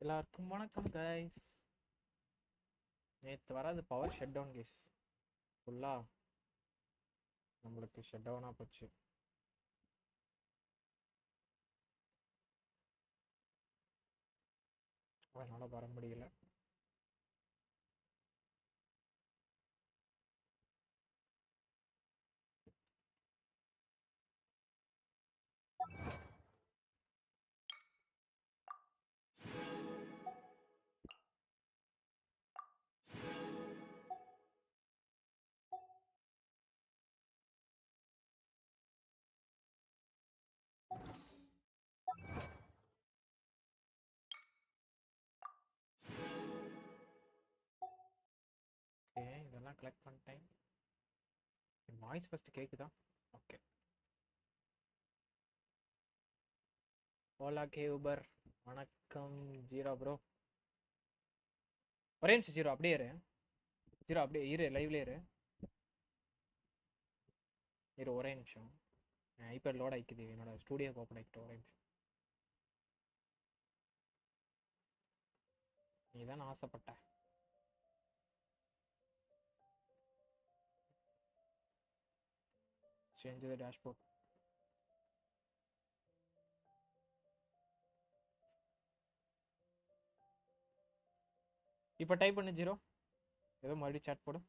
எல்லாருக்கும் வணக்கம் கைஸ். நேற்று வராது பவர் ஷட் டவுன் கைஸ். ஃபுல்லா நம்மளுக்கு ஷட் டவுனாக போச்சு. அதனால வர முடியல. ஓகே, இதெல்லாம் கலெக்ட் பண்ணிட்டேன். வாய்ஸ் ஃபர்ஸ்ட் கேக்குதா? ஓகே. ஓலா கே ஊபர் வணக்கம். ஜீரோ ப்ரோ, ஒரே நிமிஷம் ஜீரோ அப்படியே இரு. ஜீரோ அப்படியே இரு, லைவ்ல இரு. ஒரே நிமிஷம். ஐபேட் லோட் ஆயிக்குது, என்னோட ஸ்டூடியோ ஓப்பன் ஆகிட்டு. ஒரே நிமிஷம். நீ தான் ஆசைப்பட்ட. Change the dashboard. இப்போ டைப் பண்ணு ஜீரோ. ஏதோ மறுபடியும் சாட் போடு.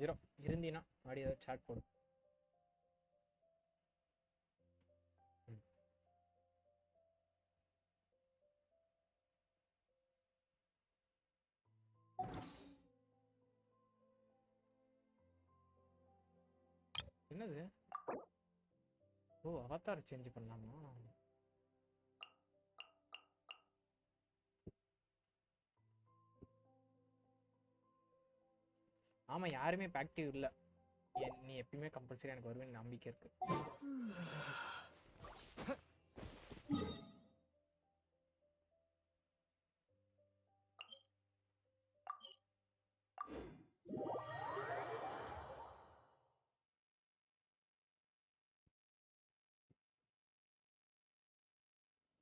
ஜீரோ இருந்தீனா மறுபடியும் ஏதோ சாட் போடு. என்னது? ஓ, அவதார் சேஞ்ச் பண்ணலாமா? ஆமா, யாருமே ஆக்டிவ் இல்ல. நீ எப்பயுமே கம்பல்சரி எனக்கு வருவேன் நம்பிக்கை இருக்கு.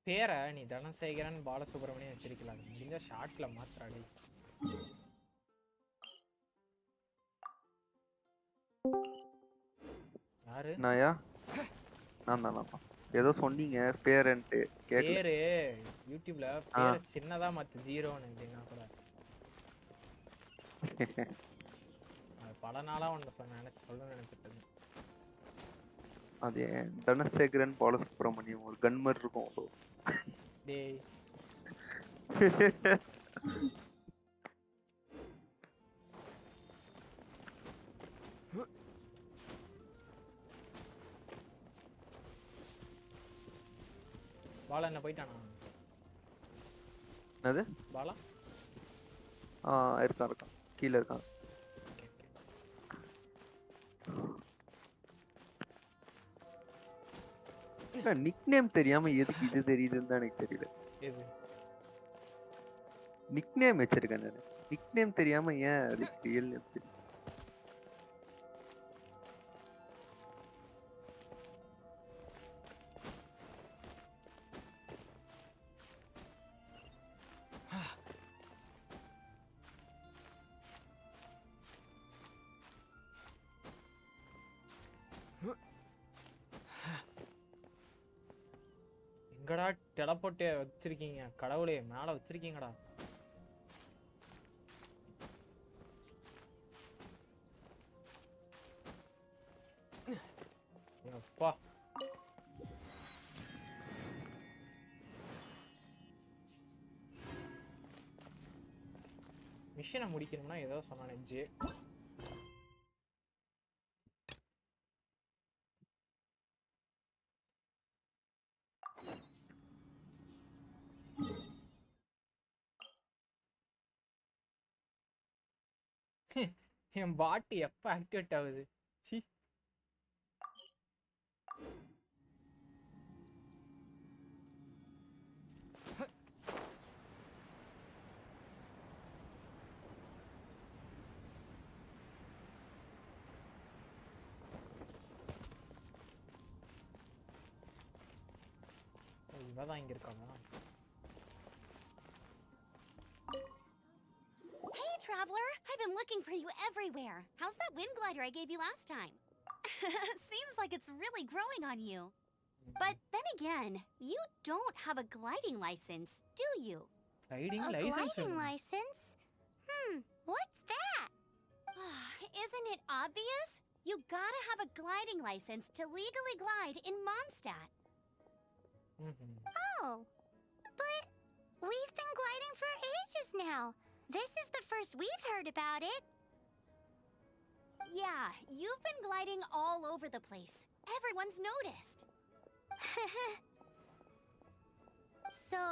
பேரை நீ தனசேகரன் பாலசுப்ரமணியம் வச்சிருக்கலாம். முடிஞ்ச ஷார்ட்ல மாத்திராடி. யாரு? நாயா? நான் தான் ஏதோ சொன்னீங்க பேரன்ட்டு கேக்கல. பேரு யூடியூப்ல பேரை சின்னதா மாத்து, ஜீரோன்னு அப்படின்னா கூட. அது பல நாளா ஒன்று சொல்ல நினைச்சிட்டு. அது தனசேகரன் பாலசுப்ரமணியம் ஒரு கன்மர் இருக்கும். டேய் பாலா என்ன போயிட்டானா? என்னது? பாலா இருக்கான் கீழே இருக்கான். நிக் நேம் தெரியாம எதுக்கு இது தெரியுதுன்னு தான் எனக்கு தெரியல. நிக் நேம் வச்சிருக்கேன் நான். நிக் நேம் தெரியாம ஏன் அதுக்கு ரியல் நேம் தெரியும்? எங்கடா டெலபோர்ட் வச்சிருக்கீங்க? கடவுளே, மேல வச்சிருக்கீங்கடா. அப்பா, மிஷனை முடிக்கணும்னா ஏதோ சொன்னானே ஜே. என் பாட்டி எப்ப ஆக்டிவேட் ஆகுது? அதான் இங்க இருக்காங்க. Hey, traveler! I've been looking for you everywhere. How's that wind glider I gave you last time? Seems like it's really growing on you. But then again, you don't have a gliding license, do you? Gliding A license gliding வேணுமா? license? What's that? Isn't it obvious? You gotta have a gliding license to legally glide in Mondstadt. ம்ஹும். Oh, but we've been gliding for ages now. This is the first we've heard about it. Yeah, you've been gliding all over the place. Everyone's noticed. So,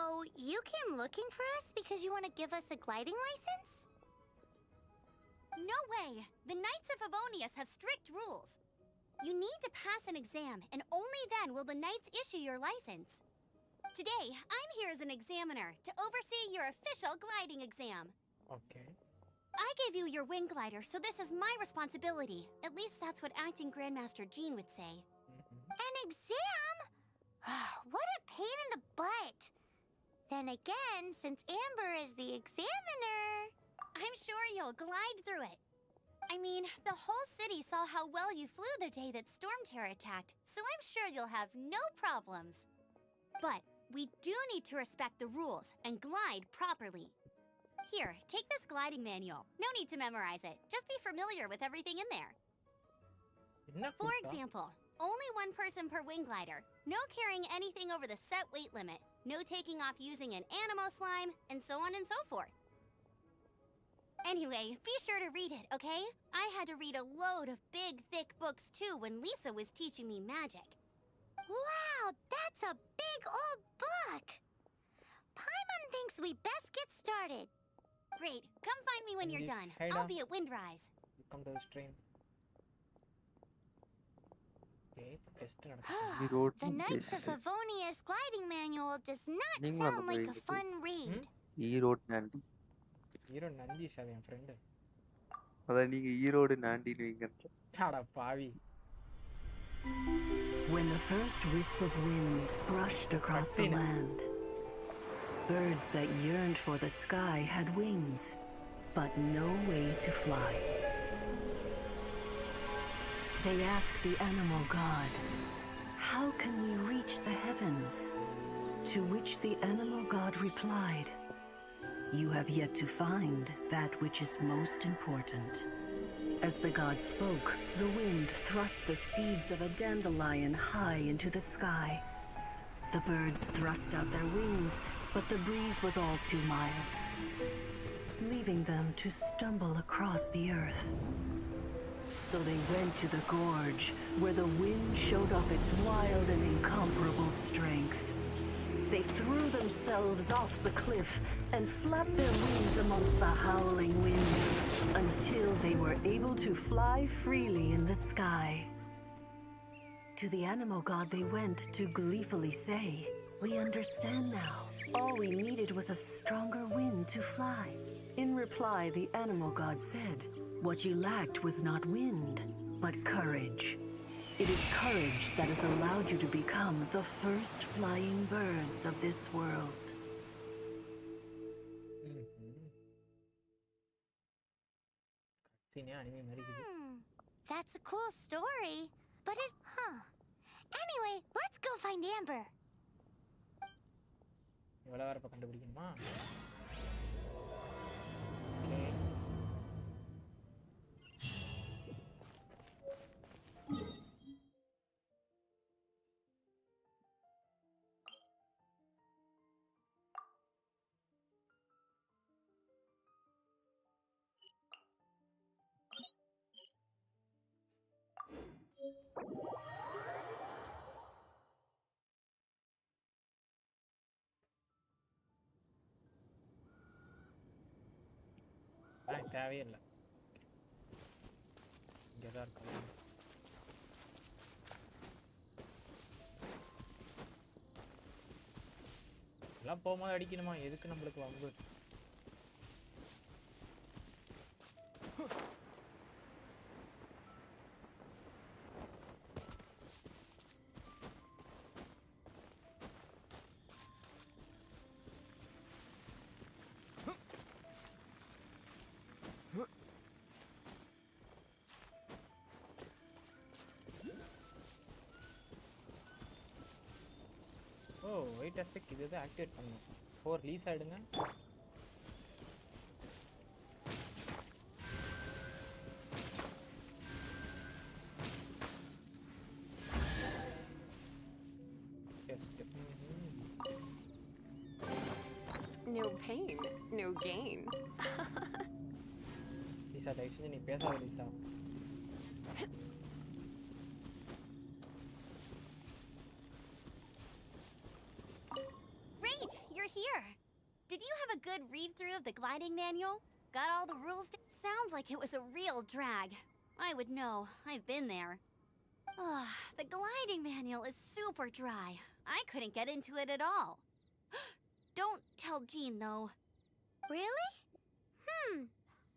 you came looking for us because you want to give us a gliding license? No way! The Knights of Favonius have strict rules. You need to pass an exam, and only then will the Knights issue your license. Today, I'm here as an examiner to oversee your official gliding exam. Okay. I gave you your wing glider, so this is my responsibility. At least that's what acting Grandmaster Jean would say. ம்ஹும். An exam? What a pain in the butt. Then again, since Amber is the examiner... I'm sure you'll glide through it. I mean, the whole city saw how well you flew the day that Storm Terror attacked, so I'm sure you'll have no problems. But we do need to respect the rules and glide properly. Here, take this gliding manual. No need to memorize it. Just be familiar with everything in there. என்ன For கொடுத்தா? example, only one person per wing glider, no carrying anything over the set weight limit, no taking off using an animo slime, and so on and so forth. Anyway, be sure to read it, okay? I had to read a load of big, thick books too when Lisa was teaching me magic. Wow, that's a big old book! Paimon thinks we best get started. Great, come find me when you're done. Hey, I'll da. be at Windrise. Come to the stream. Okay, test He நடக்குது. wrote The in Knights of this. Favonius gliding manual does not நீங்களும் அந்த sound like a மாதிரி fun read. Erode நாண்டி. Hero Nandish அது என் friend. அதான் நீங்க ஈரோடு நாண்டின்னு வைங்க. அட பாவி. When the first wisp of wind brushed across the Christina. land, birds that yearned for the sky had wings, but no way to fly. They asked the animal god, "How can we reach the heavens?" To which the animal god replied, "You have yet to find that which is most important." As the god spoke, the wind thrust the seeds of a dandelion high into the sky. The birds thrust out their wings, but the breeze was all too mild, leaving them to stumble across the earth. So they went to the gorge, where the wind showed off its wild and incomparable strength. They threw themselves off the cliff and flapped their wings amongst the howling winds until they were able to fly freely in the sky. To the animal god they went to gleefully say, "We understand now. All we needed was a stronger wind to fly." In reply, the animal god said, "What you lacked was not wind, but courage. It is courage that has allowed you to become the first flying birds of this world." சீனே anime மாதிரி இருக்குது. That's a cool story, but Anyway, let's go find Amber. இவ்வளவு வேற இப்ப கண்டுபிடிக்கணுமா? Okay. தேவையே இல்லை. இங்கதான் இருக்காங்க. எல்லாம் போகும்போது அடிக்கணுமா? எதுக்கு நம்மளுக்கு வம்பு? வெயிட் எஃபெக்ட் இதுதான் ஆக்டிவேட் பண்ணணும். 4 ரிலீஸ் ஆயிடுங்க. No pain, no gain. Lisa தயவு செஞ்சு நீ பேசாத Lisa. Great, you're here. Did you have a good read-through of the gliding manual? Got all the rules? Sounds like it was a real drag. I would know. I've been there. Ugh, the gliding manual is super dry. I couldn't get into it at all. Don't tell Jean, though. Really?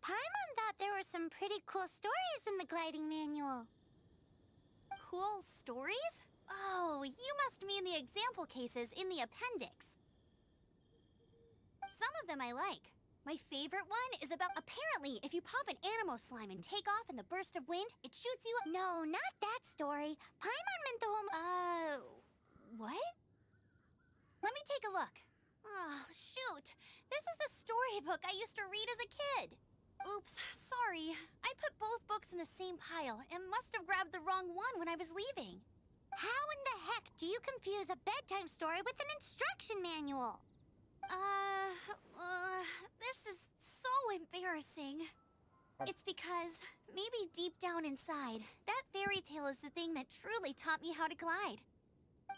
Paimon thought there were some pretty cool stories in the gliding manual. Cool stories? Oh, you must mean the example cases in the appendix. Some of them I like. My favorite one is about apparently if you pop an animo slime and take off in the burst of wind, it shoots you. No, not that story. Paimon meant the one. What? Let me take a look. Oh, shoot. This is the storybook I used to read as a kid. Oops, sorry. I put both books in the same pile and must have grabbed the wrong one when I was leaving. How in the heck do you confuse a bedtime story with an instruction manual? This is so embarrassing. It's because, maybe deep down inside, that fairy tale is the thing that truly taught me how to glide.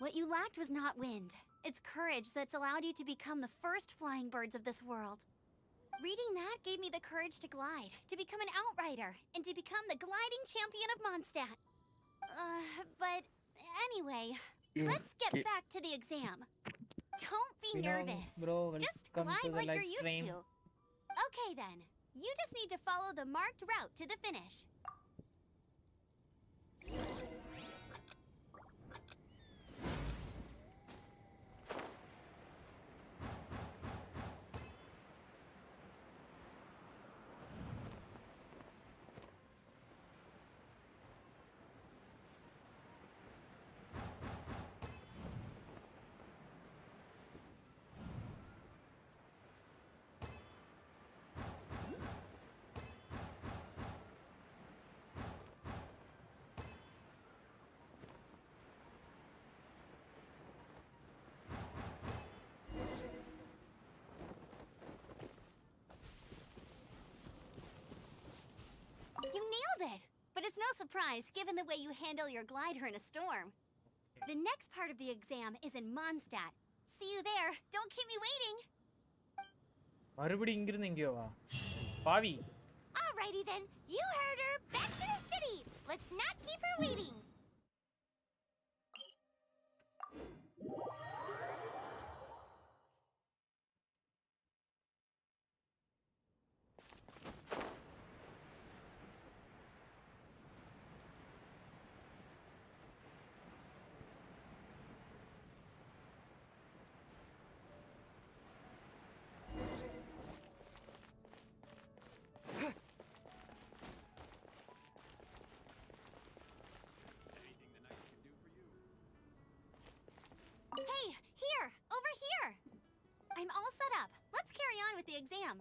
What you lacked was not wind. It's courage that's allowed you to become the first flying birds of this world. Reading that gave me the courage to glide, to become an outrider, and to become the gliding champion of Mondstadt. But anyway, let's get back to the exam. Don't be nervous. Bro, Just welcome to glide the like live you're used stream. to. Okay then, you just need to follow the marked route to the finish. You nailed it! But it's no surprise, given the way you handle your glider in a storm. The next part of the exam is in Mondstadt. See you there. Don't keep me waiting. மறுபடி இங்க இருந்து எங்கயோ வா. பாவி. Alrighty then, you heard her. Back to the city. Let's not keep her waiting. Hey, here! Over here! I'm all set up. Let's carry on with the exam.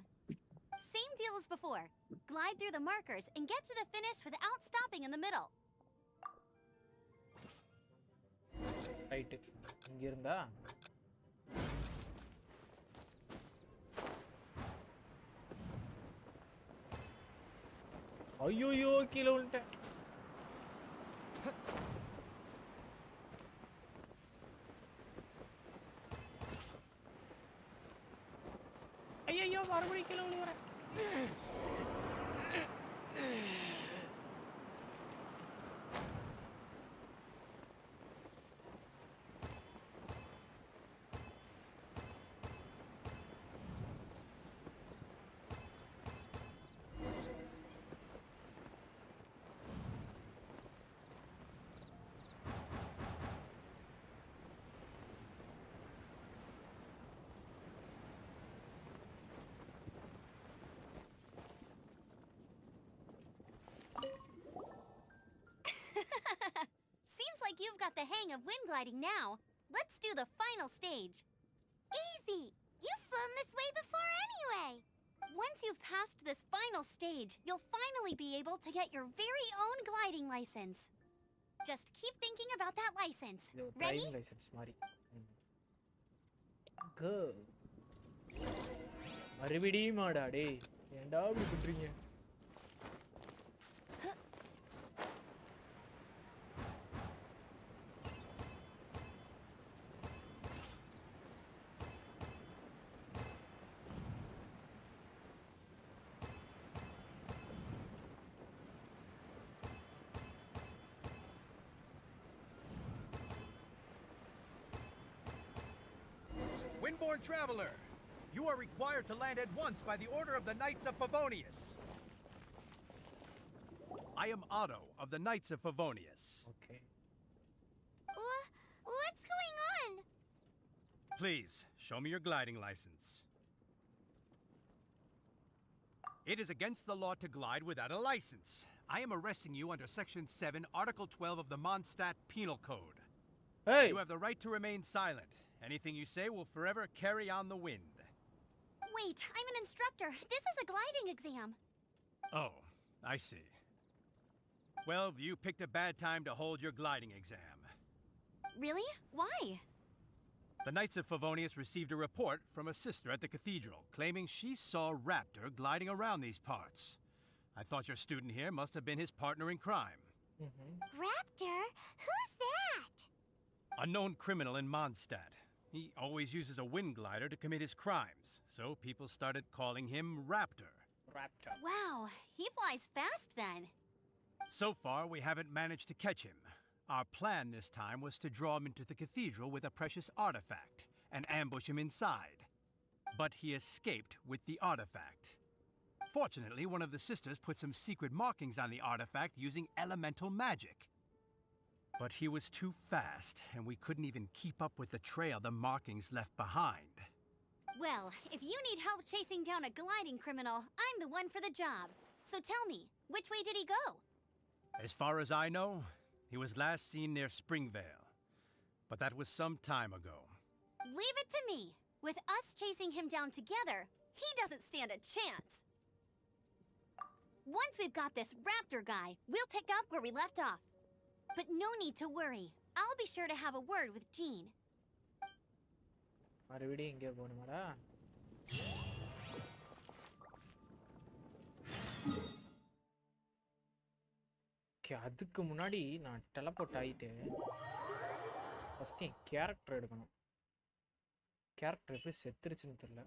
Same deal as before. Glide through the markers and get to the finish without stopping in the middle. Right. இங்க இருந்தா ஐயோ கீழ விழுந்துட்டேன். ஐயோ மறுபடியும் கீழ விழுவுறேன். Seems like you've got the hang of wind gliding now. let's do the final stage. Easy! You've flown this way before anyway! Once you've passed this final stage, you'll finally be able to get your very own gliding license. Just keep thinking about that license. இது ஒரு Ready? Driving licence மாதிரி. Go. மறுபடியும் ஆடா டேய். ஏன்டா இப்படி பண்றீங்க? Windborn traveler, you are required to land at once by the order of the Knights of Favonius. I am Otto of the Knights of Favonius. Okay. What's going on? Please, show me your gliding license. It is against the law to glide without a license. I am arresting you under Section 7, Article 12 of the Mondstadt Penal Code. Hey. You have the right to remain silent. Anything you say will forever carry on the wind. Wait, I'm an instructor. This is a gliding exam. Oh, I see. Well, you picked a bad time to hold your gliding exam. Really? Why? The Knights of Favonius received a report from a sister at the cathedral claiming she saw Raptor gliding around these parts. I thought your student here must have been his partner in crime. Raptor? Who's that? A known criminal in Mondstadt. He always uses a wind glider to commit his crimes, so people started calling him Raptor. Raptor. Wow, he flies fast then. So far, we haven't managed to catch him. Our plan this time was to draw him into the cathedral with a precious artifact and ambush him inside. But he escaped with the artifact. Fortunately, one of the sisters put some secret markings on the artifact using elemental magic. But he was too fast, and we couldn't even keep up with the trail the markings left behind. Well, if you need help chasing down a gliding criminal, I'm the one for the job. So tell me, which way did he go? As far as I know, he was last seen near Springvale. But that was some time ago. Leave it to me. With us chasing him down together, he doesn't stand a chance. Once we've got this Raptor guy, we'll pick up where we left off. But no need to worry. I'll be sure to have a word with Jean. மறுபடியும் எங்கே போகணுமாடா? Okay, அதுக்கு முன்னாடி நான் teleport ஆகிட்டு first என் character எடுக்கணும். Character எப்படி செத்துருச்சுன்னு தெரியல.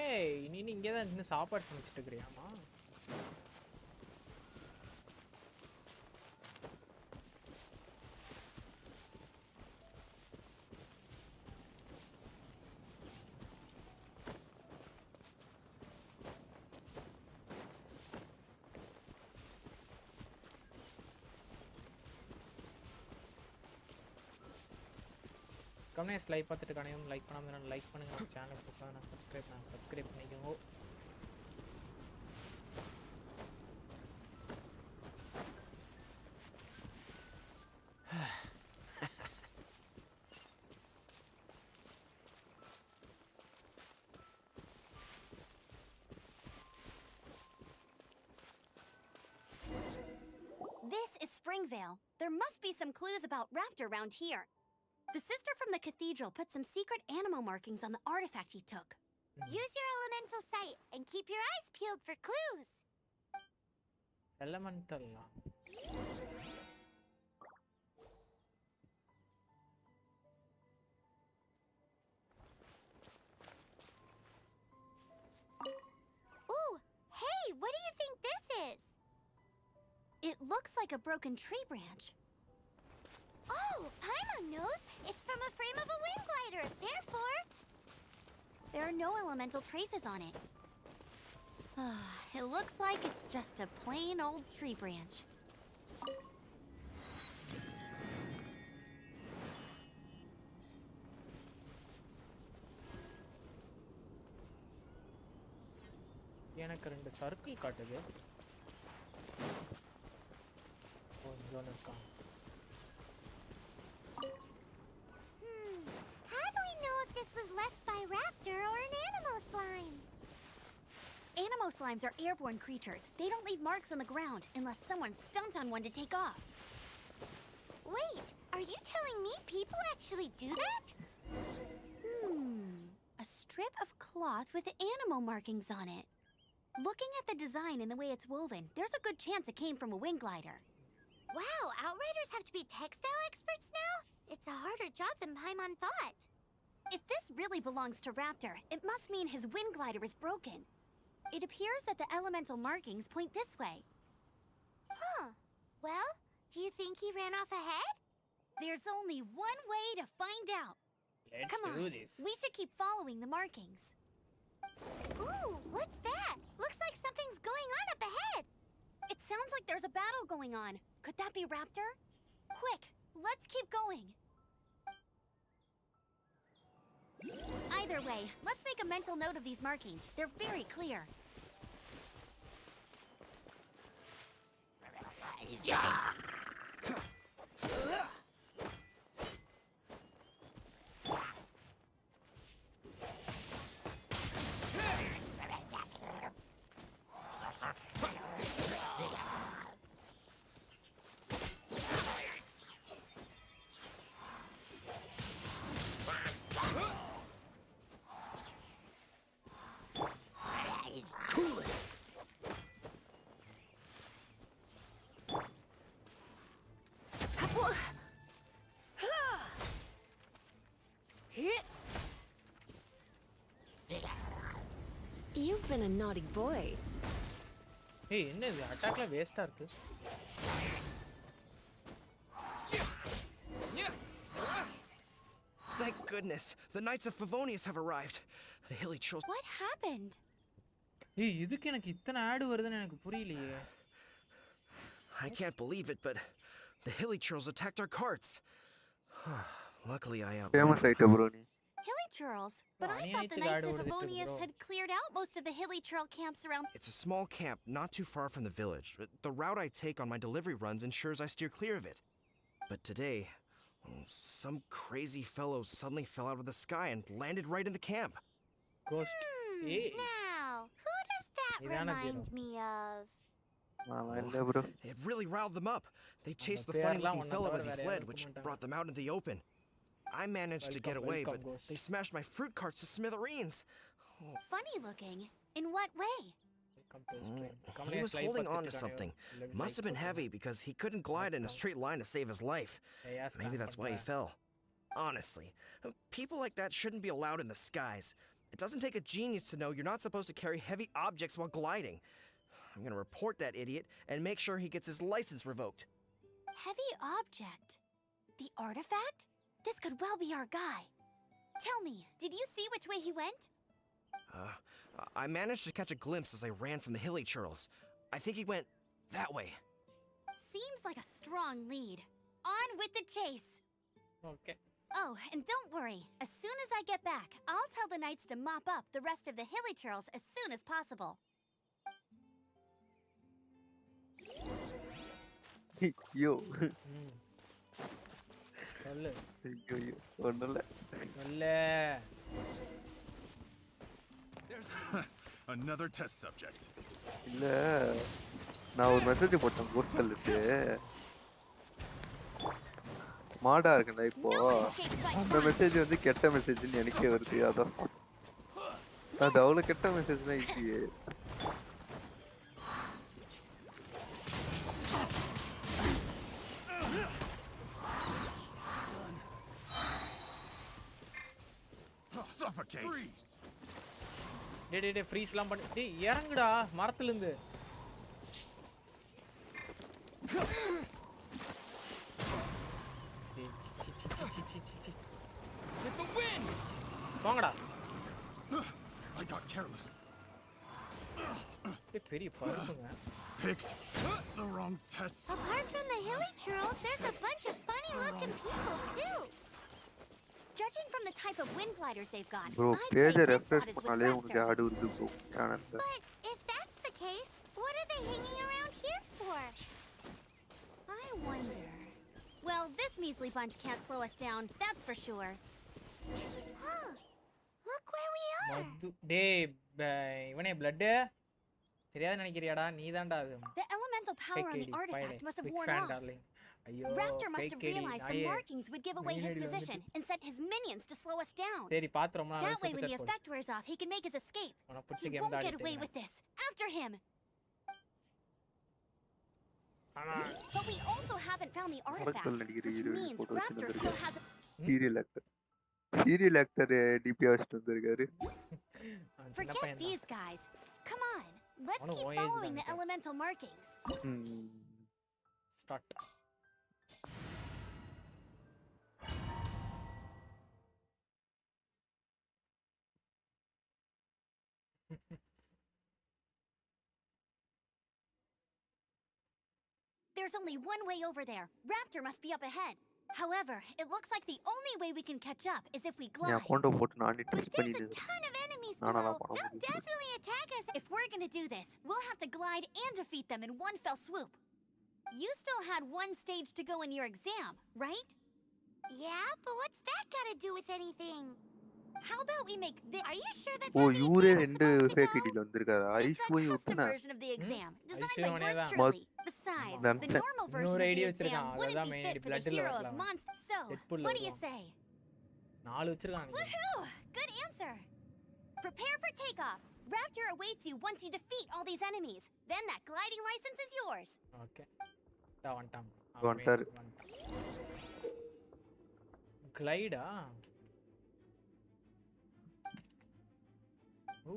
ஏய், நீ இங்கே தான் இன்னும் சாப்பாடு சமைச்சிட்டு இருக்கிறியாமா? கம்யூனிஸ்ட் லைக் பார்த்துட்டு கணையும் லைக் பண்ணாமல் லைக் பண்ணுங்க. நம்ம சேனல் புதுசாக நான் சப்ஸ்கிரைப் பண்ணிக்கோங்க. This is Springvale. There must be some clues about Raptor around here. The sister from the cathedral put some secret animal markings on the artifact he took. Use your elemental sight and keep your eyes peeled for clues. Elemental. looks like a broken tree branch. Oh, Paimon knows. It's from a frame of a wind glider. Therefore, There are no elemental traces on it. It looks like it's just a plain old tree branch. எனக்கு ரெண்டு circle காட்டுது. ஓ இங்க இருக்கான். how do we know if this was left by raptor or an animo slime? Animo slimes are airborne creatures. They don't leave marks on the ground unless someone stomped on one to take off. Wait, are you telling me people actually do that? A strip of cloth with animo markings on it. Looking at the design and the way it's woven, there's a good chance it came from a wind glider. Wow, Outriders have to be textile experts now? It's a harder job than Paimon thought. If this really belongs to Raptor, it must mean his wind glider is broken. It appears that the elemental markings point this way. Huh. Well, do you think he ran off ahead? There's only one way to find out. Let's Come do on, this. we should keep following the markings. Ooh, what's that? Looks like something's going on up ahead. It sounds like there's a battle going on. Could that be Raptor? Quick, let's keep going. Either way, let's make a mental note of these markings. They're very clear. You've been a naughty boy. ஏய் என்ன இது அட்டாக்ல வேஸ்டா இருக்கு. Thank goodness, the Knights of Favonius have arrived. The hilly trolls. What happened? ஏய் இதுக்கு எனக்கு இத்தனை ஆட் வருதுன்னு எனக்கு புரியலையே. I can't believe it, but the hilly trolls attacked our carts. Luckily, I famous item bro நீ. Hilly churls? But I Ani thought the aithu Knights gaadu of varudhu Favonius bro. had cleared out most of the hilly trail camps around. It's a small camp not too far from the village. The route I take on my delivery runs ensures I steer clear of it. But today, some crazy fellow suddenly fell out of the sky and landed right in the camp. Ghost. ஏய் Now, who does that Idana remind zero. me of? நான் இல்ல bro. It really riled them up. They chased the பேர்லாம் funny-looking ஒன்ன fellow தவிர as he வேற fled, யாரும் which இருக்க brought them out into the open. I managed to get Welcome, away, welcome, but Ghost. they smashed my fruit carts to smithereens. Funny looking. In what way? He was holding on to something. Must have been heavy because he couldn't glide in a straight line to save his life. Maybe that's why he fell. Honestly, people like that shouldn't be allowed in the skies. It doesn't take a genius to know you're not supposed to carry heavy objects while gliding. I'm gonna report that idiot and make sure he gets his license revoked. Heavy object? The artifact? This could well be our guy. Tell me, did you see which way he went? I managed to catch a glimpse as I ran from the hilly churls. I think he went that way. Seems like a strong lead. On with the chase. Okay. Oh, and don't worry. As soon as I get back, I'll tell the knights to mop up the rest of the hilly churls as soon as possible. ஐயோ. சொல்லு. ஐயோ ஒண்ணும் இல்ல. இல்ல. Another test subject. இல்ல. நான் ஒரு message போட்டேன் போஸ்டலுக்கு. மாடா இருக்குடா இப்போ. No one escapes by அந்த silence. மெசேஜ் வந்து கெட்ட மெசேஜ்னு எனக்கே வருது அதான். அது அவ்வளவு கெட்ட மெசேஜ்னா இல்லையே. Suffocate. டேய் ஃப்ரீஸ்லாம் பண்ணி டேய் இறங்குடா மரத்துல இருந்து. Get the wind! வாங்கடா. I got careless. பெரிய பருப்புங்க. Picked the wrong test. Apart from the hilly trolls, there's a bunch of funny-looking people too. Judging from the type of wind gliders they've got, Bro, I'd page say this refresh spot is with பண்ணாலே உங்களுக்கு Raptor. ஆடு வருது bro சேனல்ல. But if that's the case, what are they hanging around here for? I wonder. Well, this measly bunch can't slow us down, that's for sure. Huh. Look where we are. மது டேய் இவனே blood தெரியாத நினைக்கிறியாடா நீதான்டா அது. The elemental power on the artifact must have worn off. ஐயோ Raptor must have realized the markings would give away his position and sent his minions to slow us down. சரி பாத்து ரொம்ப நாளா That way, when the effect wears off, he can make his escape. He won't get away with this. After him! But we also haven't found the artifact, which means Raptor still has a... Serial actor DP வச்சிட்டு வந்திருக்காரு. Forget these guys. Come on, let's keep following the elemental markings. Start. There's only one way over there. Raptor must be up ahead. However, it looks like the only way we can catch up is if we N glide. அக்கவுண்ட போட்டு நான் But test there's பண்ணிட்டு a ton of enemies நானா below. பண்ண They'll முடியும். definitely attack us. If we're gonna do this, we'll have to glide and defeat them in one fell swoop. You still had one stage to go in your exam, right? Yeah, but what's that got to do with anything? How about we make this... Are you sure that's ஓ how the இவரே exam is ரெண்டு supposed to fake go? ஐடில வந்திருக்காரு. It's ஐஸ் a போய் custom விட்டுனா version of the exam, designed Aishwarya by yours தான். truly. Besides, That's the it. normal version இன்னொரு of ஐடி the வச்சிருக்கான். exam wouldn't அதான் be main fit for the bloodல hero of வரலாம். monsters. So, Deadpool what do you வருவான். say? 4 வச்சிருக்கான். Woohoo! Good answer! Prepare for takeoff. Raptor awaits you once you defeat all these enemies. Then that gliding license is yours. Okay. டா வந்துட்டான். வந்துட்டாரு. கிளைடா? ஓ.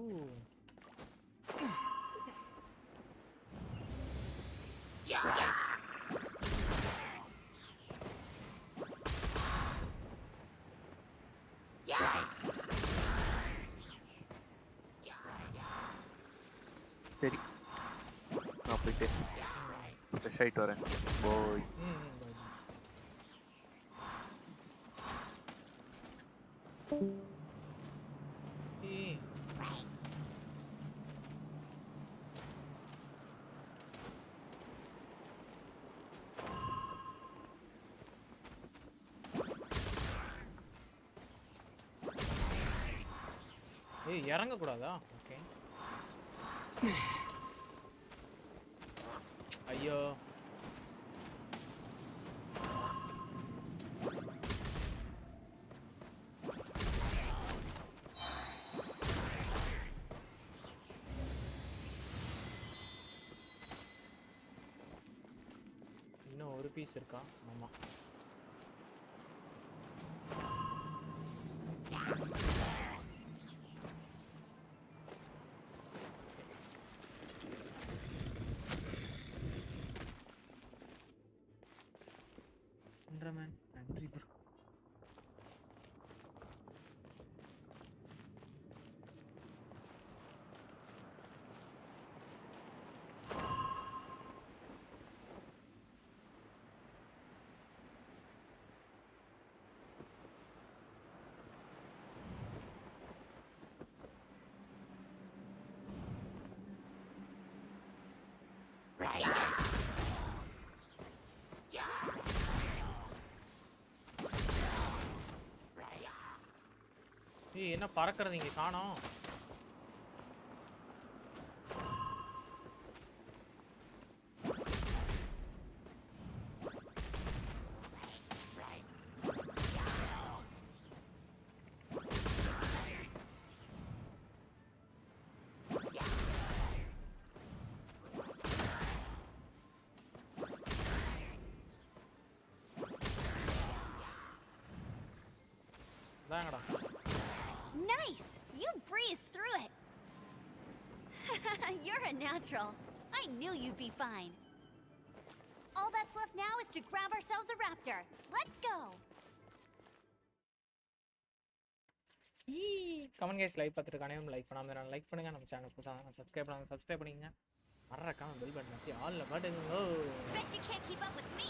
சரி நான் போயிட்டு fresh ஆயிட்டு வரேன். போய் ஏய் இறங்க கூடாதா? ஓகே. ஐயோ. இன்னும் ஒரு பீஸ் இருக்கா? ஆமா. Underman, nandri bro. ஏய் என்ன பறக்கறது இங்க காணோம்? வாங்கடா. Nice! You breezed through it! You're a natural. I knew you'd be fine. All that's left now is to grab ourselves a raptor. Let's go. Comment guys like பார்த்துட்டு கனையும் like பண்ணாம like பண்ணுங்க நம்ம channel புதுசாக subscribe பண்ணுங்க subscribe பண்ணிங்க மறக்காம bell button வச்சு ஆல்ல பட்டுங்க Bet you can't keep up with me.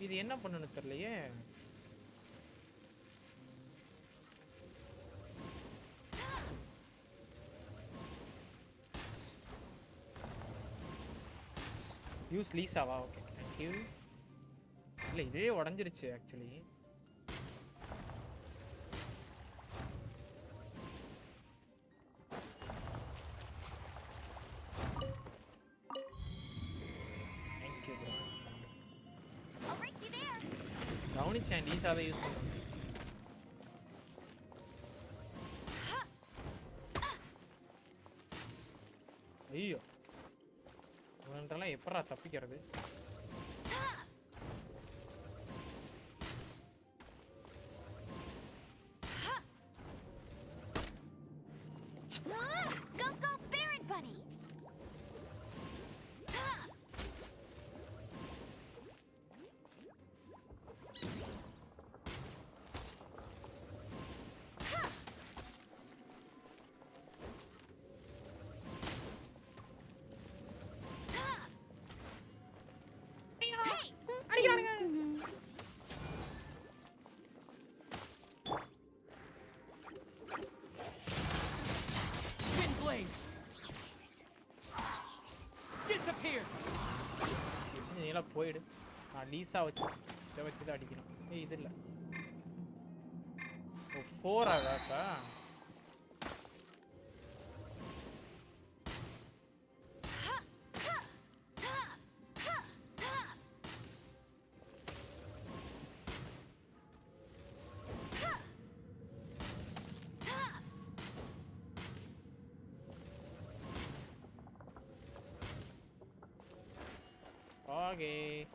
இது என்ன பண்ணனும் தெரியலையே யூஸ் லீசாவா ஓகே थैंक यू இல்ல இதே உடைஞ்சிருச்சு एक्चुअली கவனிச்சேன் லீசாவே யூஸ் பண்ணுவேன் ஐயோ இவன்ட்டெல்லாம் எப்படா தப்பிக்கிறது இதெல்லாம் போயிடு நான் லீசா வச்சு இதை வச்சு தான் அடிக்கணும் ஏய் இது இல்லை ஓ 4 ஆகாப்பா Okay.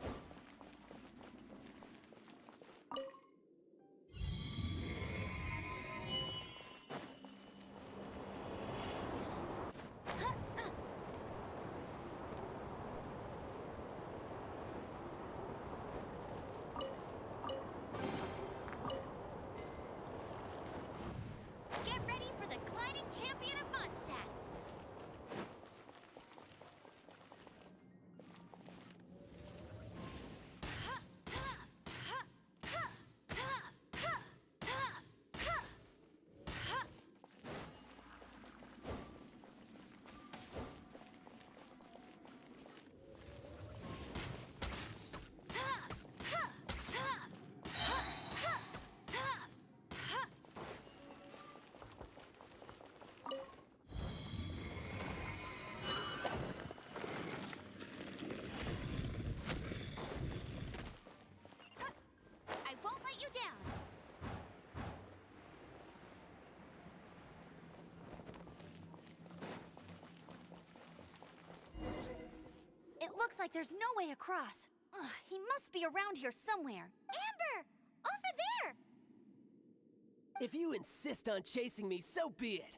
Get ready for the gliding champion of Mondstadt. Looks like there's no way across. Ugh, he must be around here somewhere. Amber! Over there! If you insist on chasing me, so be it.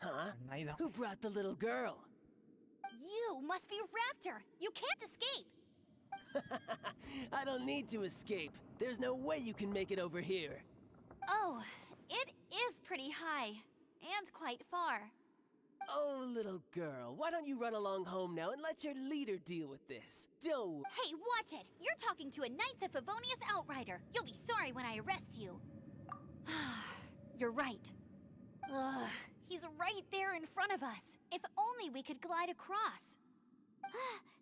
Huh? Neither. Who brought the little girl? You must be Raptor. You can't escape. I don't need to escape. There's no way you can make it over here. Oh, it is pretty high. And quite far. Oh, little girl, why don't you run along home now and let your leader deal with this? Don't... Hey, watch it! You're talking to a Knights of Favonius outrider. You'll be sorry when I arrest you. You're right. Ugh, he's right there in front of us. If only we could glide across.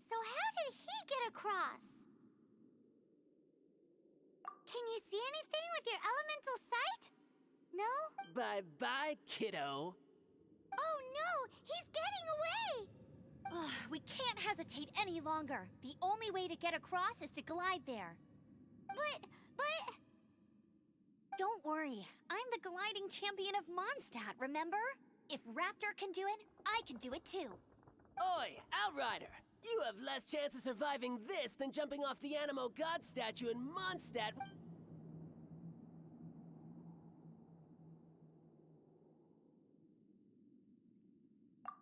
So how did he get across? Can you see anything with your elemental sight? No? Bye-bye, kiddo. Oh no! He's getting away! Ugh, we can't hesitate any longer. The only way to get across is to glide there. But... Don't worry. I'm the gliding champion of Mondstadt, remember? If Raptor can do it, I can do it too. Oi, Outrider! You have less chance of surviving this than jumping off the Animo God statue in Mondstadt.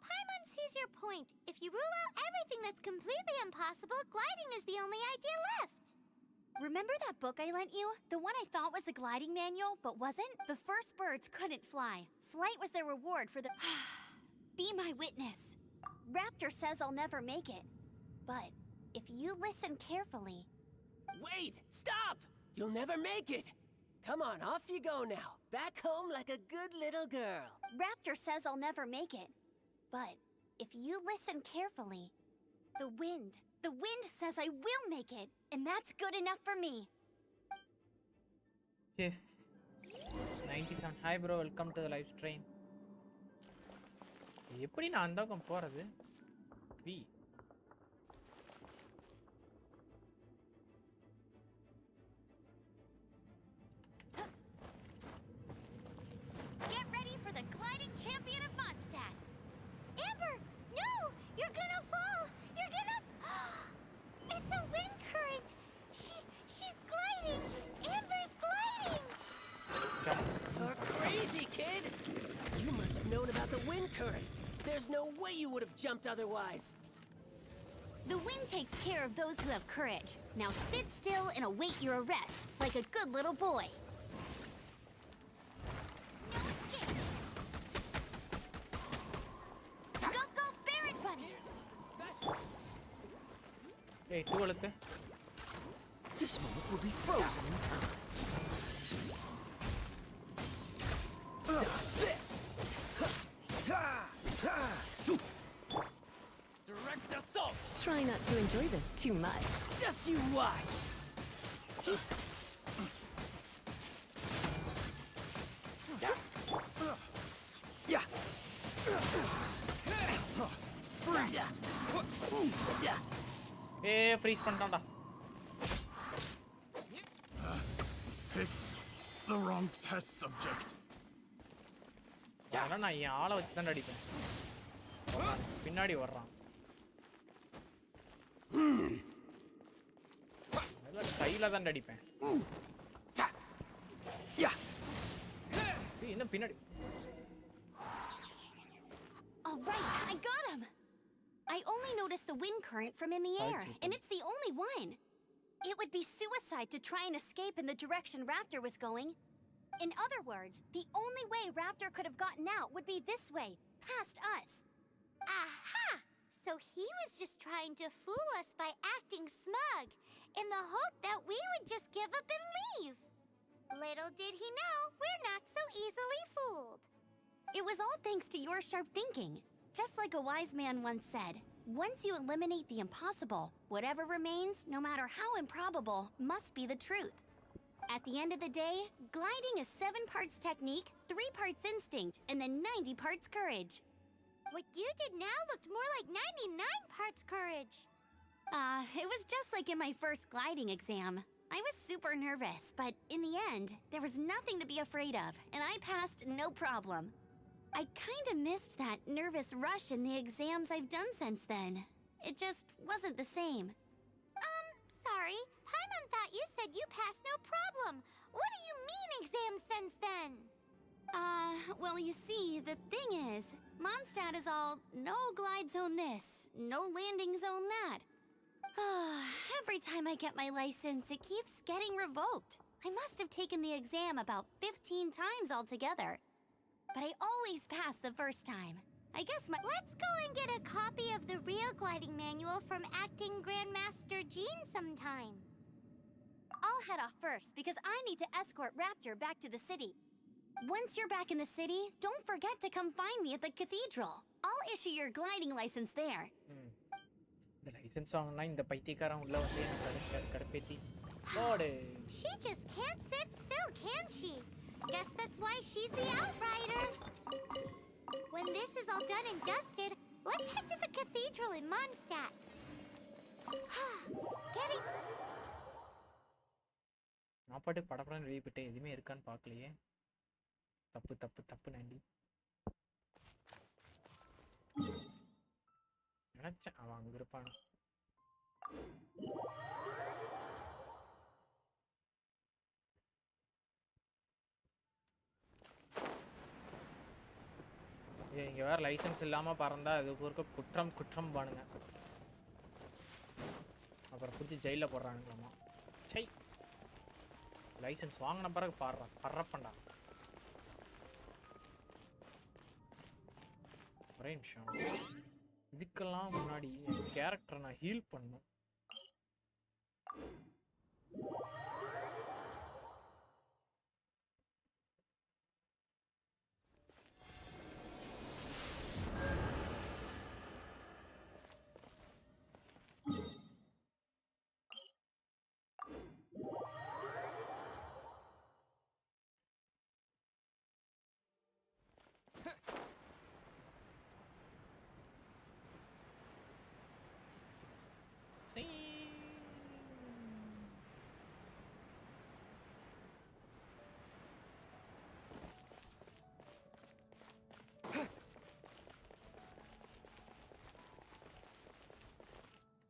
Paimon sees your point. If you rule out everything that's completely impossible, gliding is the only idea left. Remember that book I lent you? The one I thought was the gliding manual, but wasn't? The first birds couldn't fly. Flight was their reward for the... Be my witness. Raptor says I'll never make it. But if you listen carefully... Wait! Stop! You'll never make it! Come on, off you go now. Back home like a good little girl. Raptor says I'll never make it. But if you listen carefully... The wind says I will make it, and that's good enough for me. Chef 97. Hi bro, welcome to the live stream. எப்படி நான் அந்த பக்கம் போறது? V. Get ready for the gliding champion of Mondstadt. Amber! No! You're gonna fall! You're gonna... It's a wind current! She's gliding! Amber's gliding! You're crazy, kid! You must have known about the wind current. There's no way you would have jumped otherwise. The wind takes care of those who have courage. Now sit still and await your arrest, like a good little boy. No escape! Go, Barrett Bunny! Hey, தூளுக்கு. This moment will be frozen in time. Dodge this! Direct assault! Try not to enjoy this too much. Just you watch! Yeah! Hey, freeze பண்ணிட்டான்டா. Picked the wrong test subject. அதெல்லாம் நான் என் ஆளை வச்சு தான் அடிப்பேன். பின்னாடி வர்றான். கையில தான் அடிப்பேன். என்ன பின்னாடி? All right, I got him. I only noticed the wind current from in the air, and it's the only one. It would be suicide to try and escape in the direction Raptor was going. In other words, the only way Raptor could have gotten out would be this way, past us. Aha! So he was just trying to fool us by acting smug, in the hope that we would just give up and leave. Little did he know, we're not so easily fooled. It was all thanks to your sharp thinking. Just like a wise man once said, once you eliminate the impossible, whatever remains, no matter how improbable, must be the truth. At the end of the day, gliding is 7 parts technique, 3 parts instinct, and then 90 parts courage. What you did now looked more like 99 parts courage. It was just like in my first gliding exam. I was super nervous, but in the end, there was nothing to be afraid of, and I passed no problem. I kinda missed that nervous rush in the exams I've done since then. It just wasn't the same. Sorry. Paimon thought you said you passed no problem. What do you mean exam sense then? Well, you see, the thing is, Mondstadt is all no glide zone this, no landing zone that. Every time I get my license, it keeps getting revoked. I must have taken the exam about 15 times altogether. But I always pass the first time. I guess my— Let's go and get a copy of the real gliding manual from Acting Grandmaster Jean sometime. I'll head off first because I need to escort Raptor back to the city. Once you're back in the city, don't forget to come find me at the cathedral. I'll issue your gliding license there. The license வாங்கனா இந்த பைத்தியக்காரன் உள்ள வந்து கடுப்பேத்தி போடு. She just can't sit still, can she? Guess that's why she's the outrider. When this is all done and dusted, let's head to the cathedral in Mondstadt. Getting... நான் பாட்டு படப்படன்னு வெளியே போயிட்டு எதுவுமே இருக்கான்னு பார்க்கலையே. தப்பு நண்டி. நினைச்சேன் அவன் அங்க இருப்பான். இங்க வேற லைசன்ஸ் இல்லாம பறந்தா அது ஒரு குற்றம் பானுங்க. அப்புறம் புடிச்சு ஜெயில போடுறானுங்களாமா. சை, லைசன்ஸ் வாங்கின பிறகு பறப்பண்டா. ஒரே நிமிஷம், இதுக்கெல்லாம் முன்னாடி என் கேரக்டரை நான் ஹீல் பண்ணணும்.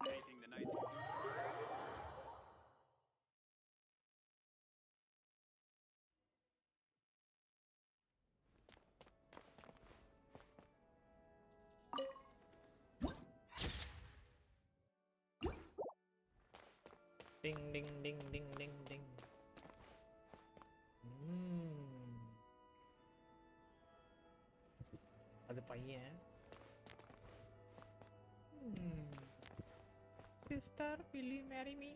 Anything the knights can do? Ding ding ding ding ding ding. அது பையன். Sister, will you marry me?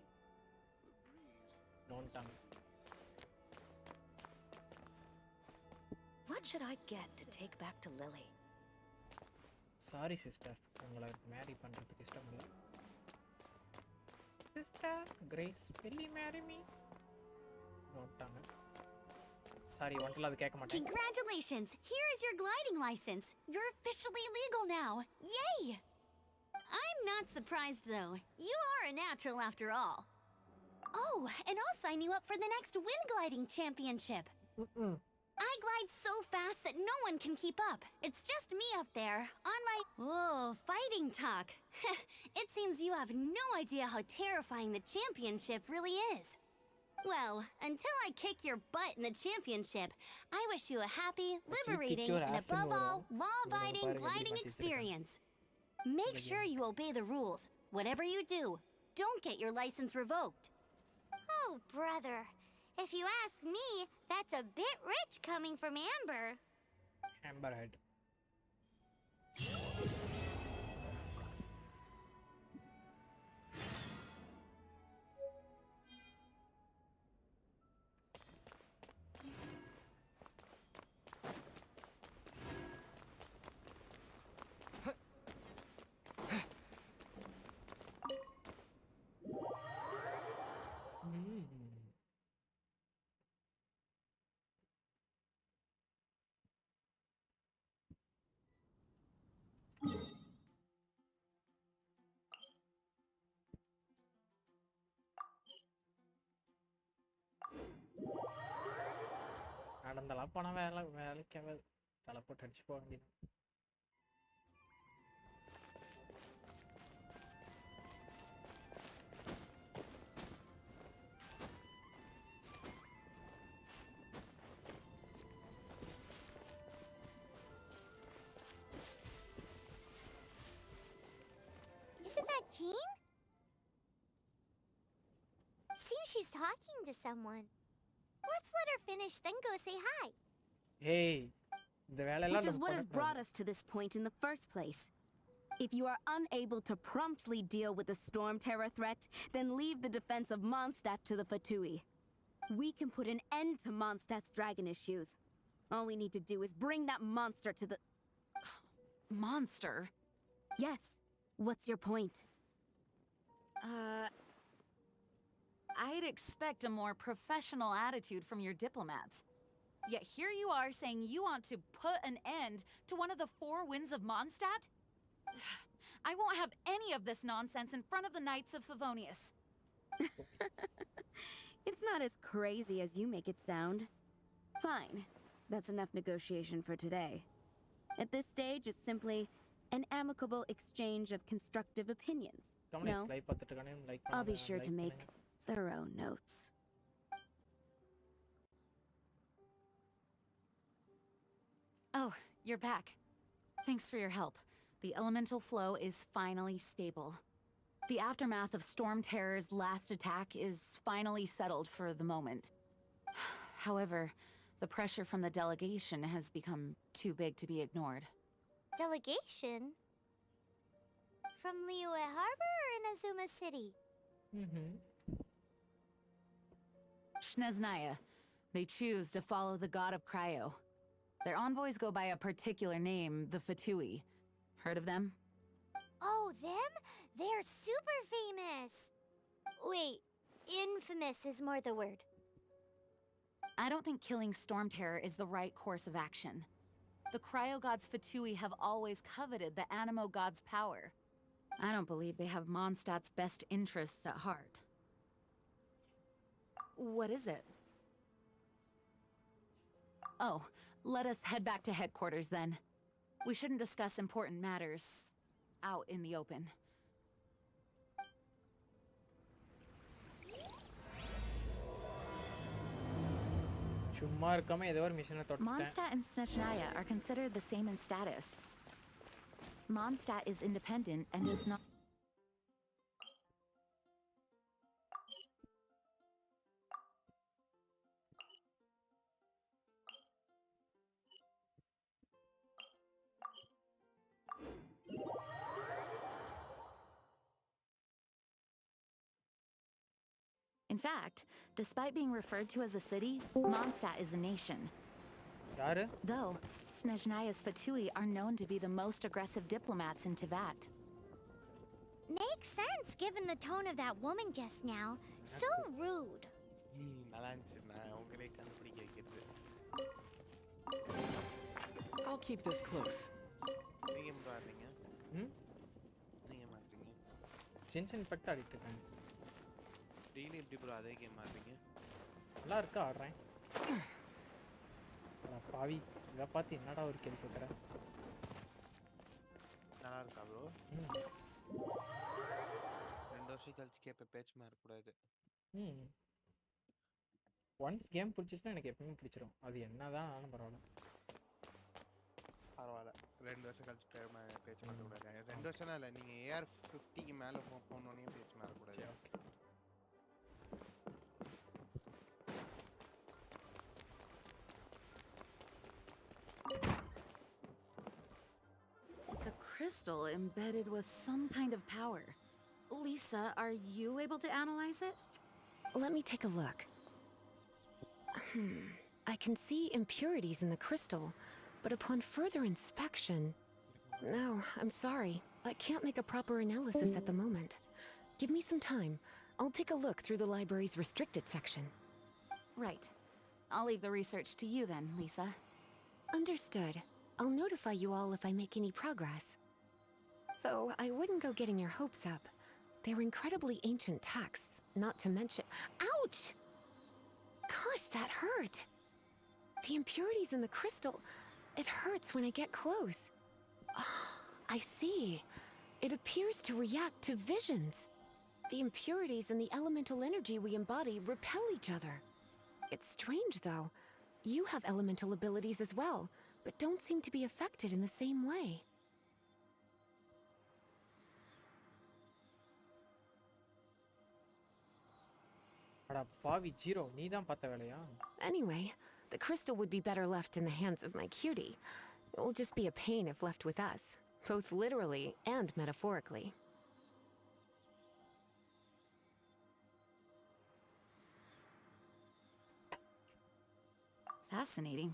Don't tongue. What should I get to take back to Lily? Sorry sister, உங்களை மேரி பண்றதுக்கு இஷ்டம் இல்லை. Sister, Grace, will you marry me? Don't tongue. Sorry, ஒன்றில் அது கேட்க மாட்டேன். Congratulations! Here is your gliding license. You're officially legal now. Yay! I'm not surprised though. You are a natural after all. Oh, and I'll sign you up for the next wind gliding championship. I glide so fast that no one can keep up. It's just me up there on my... Oh, fighting talk. It seems you have no idea how terrifying the championship really is. Well, until I kick your butt in the championship, I wish you a happy, liberating, and above all, law-abiding gliding experience. Make sure you obey the rules. Whatever you do, don't get your license revoked. Oh, brother. If you ask me, that's a bit rich coming from Amber. Amberhead. நடந்தலாம் போனா வேலைக்கு தலை போட்டு அடிச்சு போக வேண்டியது. that Jean? Seems she's talking to someone. Let's let her finish, then go say hi. Hey, இந்த வேலையெல்லாம் Which is நம்ம what has பண்ணக்கூடாது. brought us to this point in the first place. If you are unable to promptly deal with the Storm Terror threat, then leave the defense of Mondstadt to the Fatui. We can put an end to Mondstadt's dragon issues. All we need to do is bring that monster to the... Monster? Yes. What's your point? I'd expect a more professional attitude from your diplomats. Yet here you are saying you want to put an end to one of the four winds of Mondstadt? I won't have any of this nonsense in front of the Knights of Favonius. It's not as crazy as you make it sound. Fine. That's enough negotiation for today. At this stage, it's simply an amicable exchange of constructive opinions. No, I'll be sure to make thorough notes. Oh, you're back. Thanks for your help. The elemental flow is finally stable. The aftermath of Storm Terror's last attack is finally settled for the moment. However, the pressure from the delegation has become too big to be ignored. Delegation? From Liyue Harbor or Inazuma City? Shneznaya. They choose to follow the god of Cryo. Their envoys go by a particular name, the Fatui. Heard of them? Oh, them? They're super famous! Wait, infamous is more the word. I don't think killing Storm Terror is the right course of action. The Cryo gods Fatui have always coveted the Animo god's power. I don't believe they have Mondstadt's best interests at heart. What is it? Oh, let us head back to headquarters then. We shouldn't discuss important matters out in the open. சும்மா இருக்காம ஏதோ ஒரு மிஷனை தொட்டுட்டேன். Mondstadt and Snezhnaya are considered the same in status. Mondstadt is independent and does not... In fact, despite being referred to as a city, Mondstadt is a nation. யாரு? Though, Snezhnaya's Fatui are known to be the most aggressive diplomats in Teyvat. Makes sense given the tone of that woman just now. So rude. I'll keep this close. Genshin Impact ஆடிட்டு இருக்கேன். Daily எப்படி bro அதே game ஆடுறீங்க? நல்லா இருக்கா ஆடுறேன். பாவி இத பார்த்து என்னடா ஒரு கேள்வி கேக்குற? நல்லா இருக்கா ப்ரோ? 2 வருஷம் கழிச்சு கேப்ப பேச்சு மாற கூடாது. ஒன்ஸ் கேம் பிடிச்சிச்சுனா எனக்கு எப்பவுமே பிடிச்சிரும். அது என்னதான் ஆனாலும் பரவாயில்லை. பரவாயில்ல. 2 வருஷம் கழிச்சு பேச்சு மாற கூடாது. 2 வருஷம்னா இல்ல, நீங்க AR 50க்கு மேல போனோனே பேச்சு மாற கூடாது. It's a crystal embedded with some kind of power. Lisa, are you able to analyze it? Let me take a look. I can see impurities in the crystal, but upon further inspection... No, I'm sorry. I can't make a proper analysis at the moment. Give me some time. I'll take a look through the library's restricted section. Right. I'll leave the research to you then, Lisa. Understood. I'll notify you all if I make any progress. Though I wouldn't go getting your hopes up. They're incredibly ancient texts, not to mention... Ouch! Gosh, that hurt! The impurities in the crystal... It hurts when I get close. I see. It appears to react to visions. The impurities and the elemental energy we embody repel each other. It's strange, though. You have elemental abilities as well, but don't seem to be affected in the same way. அட பாவி zero, நீ தான் பார்த்த வேலையா? Anyway, the crystal would be better left in the hands of my cutie. It will just be a pain if left with us, both literally and metaphorically. Fascinating.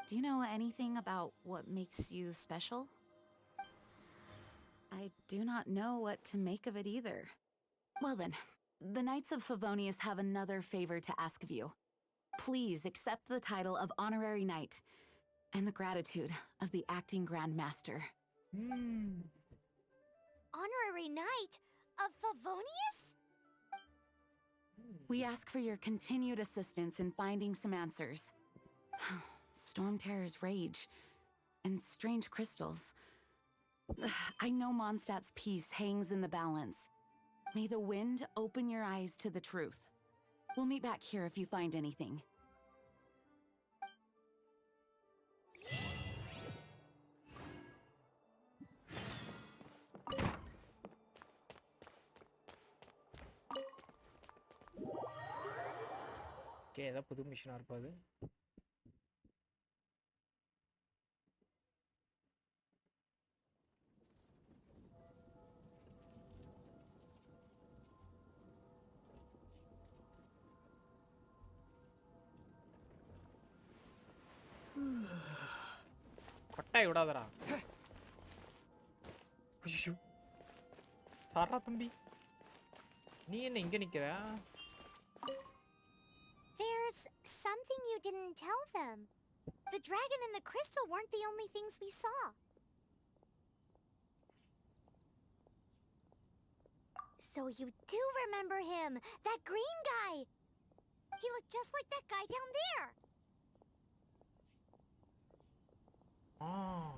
Do you know anything about what makes you special? I do not know what to make of it either. Well then, the Knights of Favonius have another favor to ask of you. Please accept the title of Honorary Knight and the gratitude of the Acting Grand Master. Honorary Knight of Favonius? We ask for your continued assistance in finding some answers. Storm Terror's rage and strange crystals. I know Mondstadt's peace hangs in the balance. May the wind open your eyes to the truth. We'll meet back here if you find anything. Okay, ஏதோ புது மிஷினா இருப்பாது. கொட்டாய் விடாதடா. ஐயோ, சாரா தம்பி, நீ என்ன இங்க நிக்கிற? There's something you didn't tell them. The dragon and the crystal weren't the only things we saw. So you do remember him, that green guy. He looked just like that guy down there. Ah.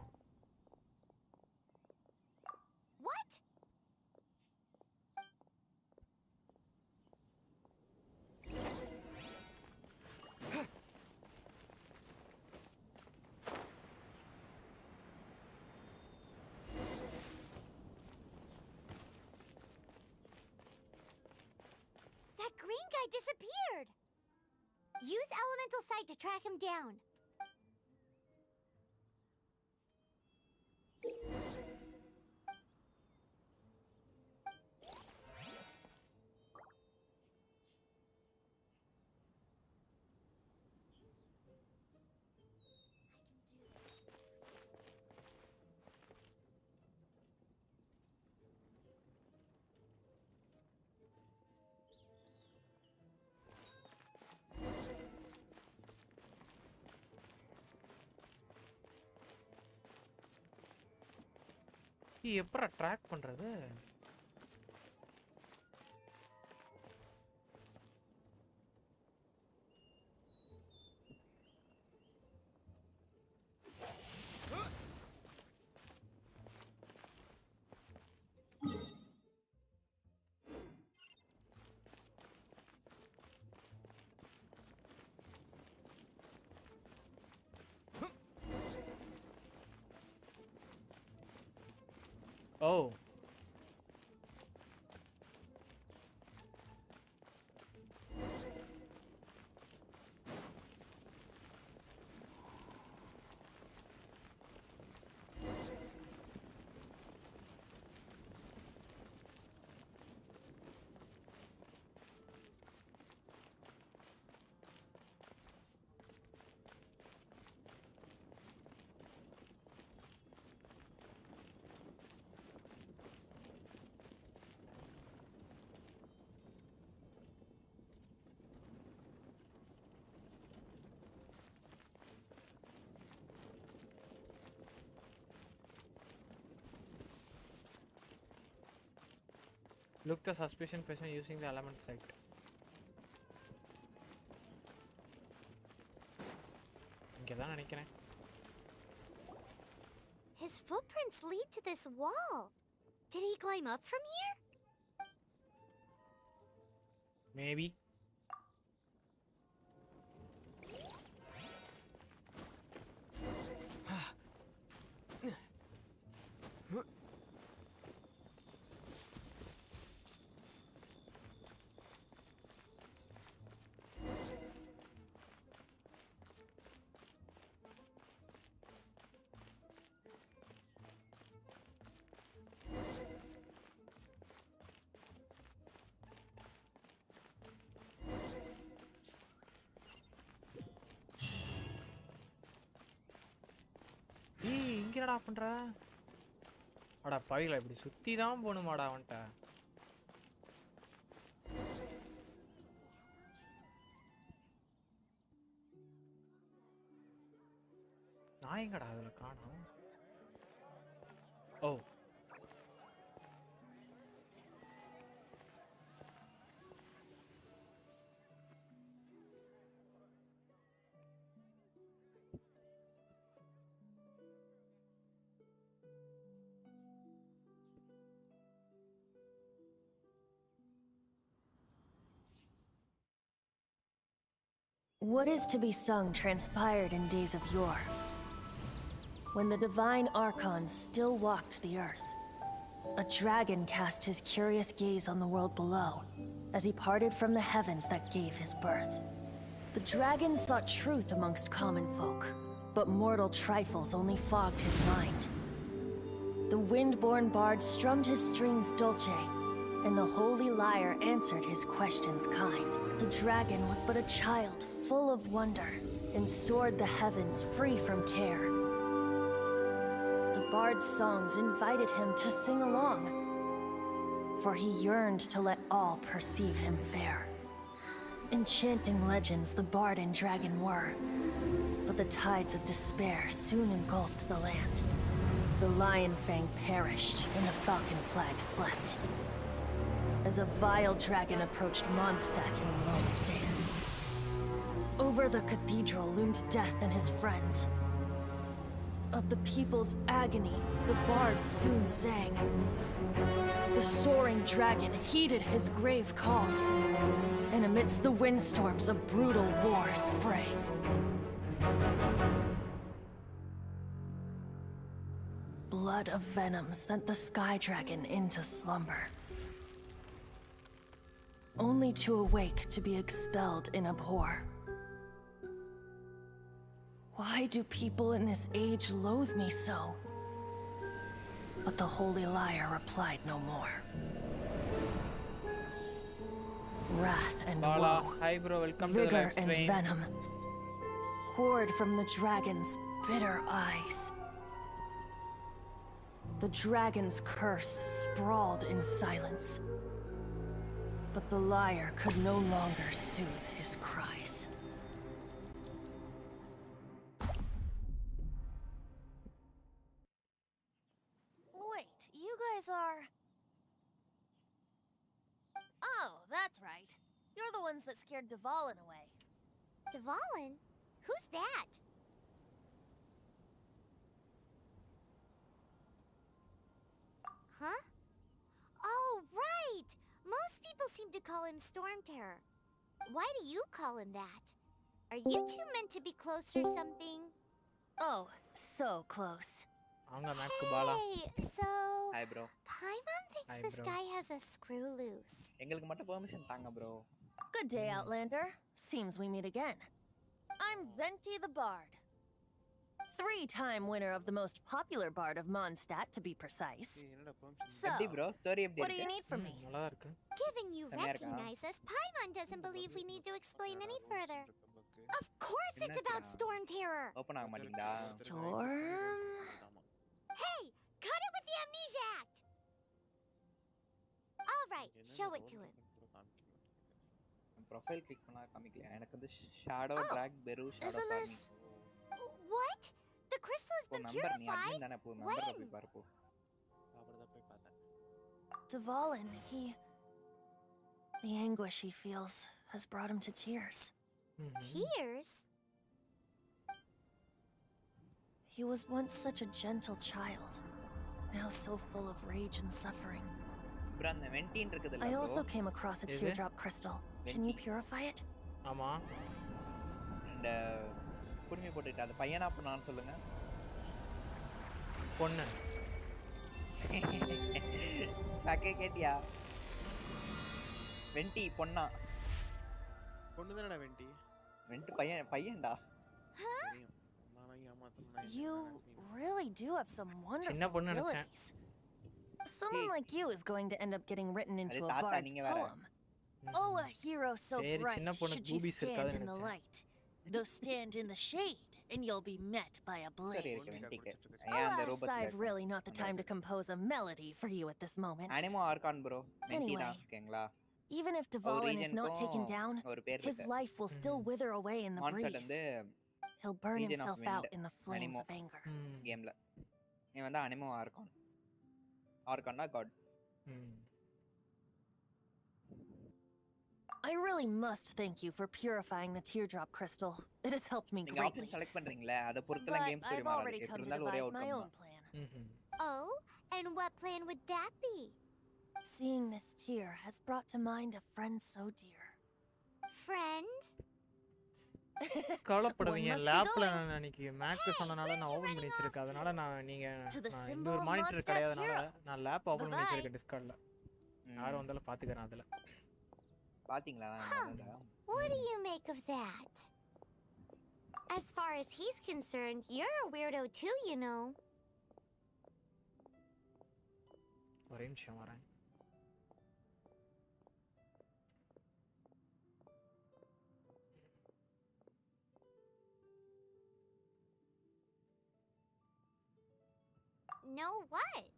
What? That green guy disappeared. Use elemental sight to track him down. எப்பற track பண்றது? Oh. Look the suspicious person using the element sight. இங்க தான் நினைக்கிறேன். His footprints lead to this wall. Did he climb up from here? Maybe. என்னடா பண்ற? அட பாவிகளா, இப்படி சுத்தி தான் போணுமாடா அவன்ட்ட? நான் எங்கடா அதுல காணோம்? ஓ, What is to be sung transpired in days of yore, when the divine archons still walked the earth. A dragon cast his curious gaze on the world below, as he parted from the heavens that gave his birth. The dragon sought truth amongst common folk, but mortal trifles only fogged his mind. The wind-born bard strummed his strings dulce, and the holy lyre answered his questions kind. The dragon was but a child full of wonder, and soared the heavens free from care. The bard's songs invited him to sing along, for he yearned to let all perceive him fair. Enchanting legends the bard and dragon were, but the tides of despair soon engulfed the land. The lion fang perished, and the falcon flag slept, as a vile dragon approached Mondstadt in lone stand. Over the cathedral loomed death and his friends. Of the people's agony, the bards soon sang. The soaring dragon heeded his grave calls, and amidst the windstorms a brutal war sprang. Blood of venom sent the sky dragon into slumber, only to awake to be expelled in abhor. Why do people in this age loathe me so? But the holy lyre replied no more. Wrath and Bala, woe, hi bro, welcome to the vigor live and stream. venom poured from the dragon's bitter eyes. The dragon's curse sprawled in silence, but the lyre could no longer soothe his cries. Wait, you guys are... Oh, that's right. You're the ones that scared Dvalin away. Dvalin? Who's that? Huh? Oh, right! Most people seem to call him Storm Terror. Why do you call him that? Are you two meant to be close or something? Oh, so close. அவங்க மேக்கு Bala. Hey, so... Hi bro. Paimon thinks Hi, this bro. guy has a screw loose. எங்களுக்கு மட்டும் permission தாங்க bro. Good day, Outlander. Seems we meet again. I'm Venti the Bard. 3-time winner of the most popular bard of Mondstadt, to be precise. So, எப்படி bro? Story எப்படி what do you இருக்கு? need from me? நல்லா இருக்கு. Given you Come here, recognize us, Paimon doesn't believe we need to explain any further. Of course it's about Storm Terror! Open ஆக மாட்டீங்களா? Storm? Hey! Cut it with the Amnesia Act! Alright, show it to him. Profile click பண்ணா காமிக்கல. எனக்கு வந்து shadow Oh, track பெரு shadow isn't this... What? The crystal has போ been number நீ purified? Admin தானே போ நம்பர்ல When? போய் பாரு போ. Dvalin, the anguish he feels has brought him to tears. Tears? He was once such a gentle child, now so full of rage and suffering. bro அந்த வென்டின் இருக்குதுல I bro. also came across a Is it? teardrop crystal. Can you purify it? ஆமா. இந்த குடுமி போட்டுட்டு அந்த பையனா பண்ணான்னு சொல்லுங்க. பொண்ணு. பாக்கே கேட்டியா? வென்டி பொண்ணா? பொண்ணு தானடா வெண்டி. Wendy பையன்டா. You really do have some சின்ன wonderful பொண்ணு நினைச்சேன். abilities. Someone like you is going to end up getting written into அது a தாத்தா bard's நீங்க வேற. poem. Oh, a hero so சரி, bright சின்ன பொண்ணு should you boobies stand இருக்காதுன்னு in the நினைச்சேன். light, though stand in the shade and you'll be met by a சரி blade. இருக்கு வெண்டிக்கு ஏன் அந்த Alas, ரூபத்துல I've really not the time to compose a melody for you at this moment. Anemo Archon bro மென்டி Anyway, தான் இருக்கீங்களா Even if Dvalin is not taken down, ஒரு பேர் his இருக்கு life will still wither away in the monster breeze. வந்து He'll burn Region of himself Wind, out in the flames Animo. of anger. கேம்ல இவன் வந்து Anemo Archon ஆர்கான்னா god I really must thank you for purifying the teardrop crystal. It has helped me நீங்க greatly. Option select பண்றீங்களே அத பொறுத்துலாம் But game I've story மாறுது already எப்படி come to இருந்தாலும் ஒரே devise my அவுட்கம் own தான் plan. Oh, and what plan would that be? Seeing this tear has brought to mind a friend so dear. Friend? கவலைப்படாதீங்க லேப்ல நான் அன்னைக்கு make சொன்னனால நான் ஓபன் பண்ணி வச்சிருக்கேன் அதனால நான் நீங்க நான் இந்த ஒரு மானிட்டர் கிடையாதனால நான் லேப் ஓபன் பண்ணி வச்சிருக்கேன் டிஸ்கார்ட்ல யாரும் வந்தாலும் பாத்துக்கறேன் அதுல பாத்தீங்களா What do you make of that? As far as he's concerned, you're a weirdo too, you know. ஒரே நிமிஷம் வரேன் No what?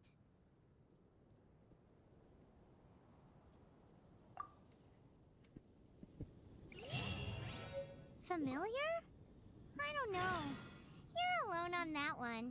Familiar? I don't know. You're alone on that one.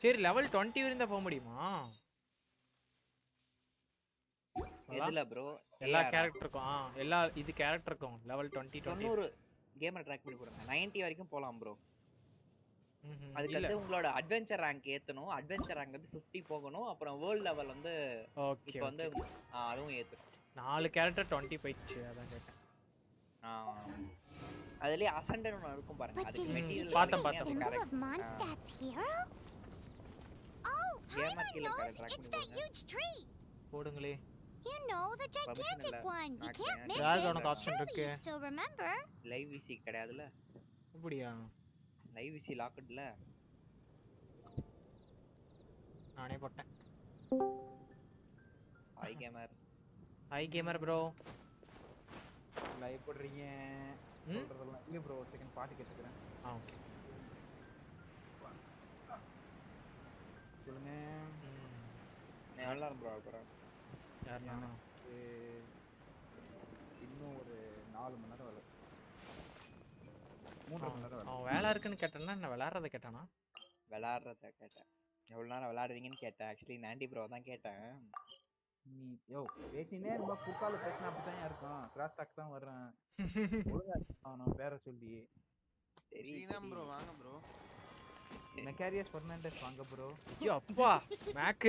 சரி லெவல் 20 வரைக்கும் போக முடியுமா எதுல ப்ரோ எல்லா கேரக்டருக்கும் எல்லா இது கேரக்டருக்கும் லெவல் 20 90 கேமர் ட்ராக் பண்ணி போடுங்க 90 வரைக்கும் போலாம் ப்ரோ அதுக்கு வந்து உங்களோட அட்வென்ச்சர் ரேங்க் ஏத்தணும் அட்வென்ச்சர் ரேங்க் வந்து 50 போகணும் அப்புறம் வேர்ல்ட் லெவல் வந்து இப்போ வந்து அதுவும் ஏத்தணும் 4 கேரக்டர் 20 போயிடுச்சு அதான் கேட்டேன் அதுலயே அசெண்டட் ஒன்னு இருக்கும் பாருங்க அதுக்கு மெட்டீரியல் பார்த்தேன் Oh, Gamer killer it's that huge tree. போடுங்களே. You know the gigantic one. You can't miss it. You still remember? Live VC கிடையாதுல? அப்படியா? Live VC லாக்ட்ல. நானே போட்டேன். Hi gamer. Hi gamer bro. Live போடுறீங்க. சொல்றதெல்லாம் இல்ல bro செகண்ட் பாட்டு கேட்டுக்கிறேன். Okay. சொல்லுங்க. நல்லா ப்ரோ அப்புறம் யாரனா இன்னும் ஒரு 4 மணி நேரம் வேலை 3 மணி நேரம் அவன் வேலை இருக்குன்னு கேட்டேன்னா என்ன விளையாடுறத கேட்டானா விளையாடுறத கேட்டேன் எவ்வளவு நேரம் விளையாடுவீங்கன்னு கேட்டேன் ஆக்சுவலி நாண்டி ப்ரோ தான் கேட்டேன் நீ யோ பேசினே ரொம்ப குறுக்கால பேசினா அப்படிதான் இருக்கும் கிராஸ் டாக் தான் வர்றேன் ஒழுங்கா நான் பேரை சொல்லி சீனம் ப்ரோ வாங்க ப்ரோ மெக்காரியஸ் ஃபெர்னாண்டஸ் வாங்க ப்ரோ ஐயோ அப்பா மேக்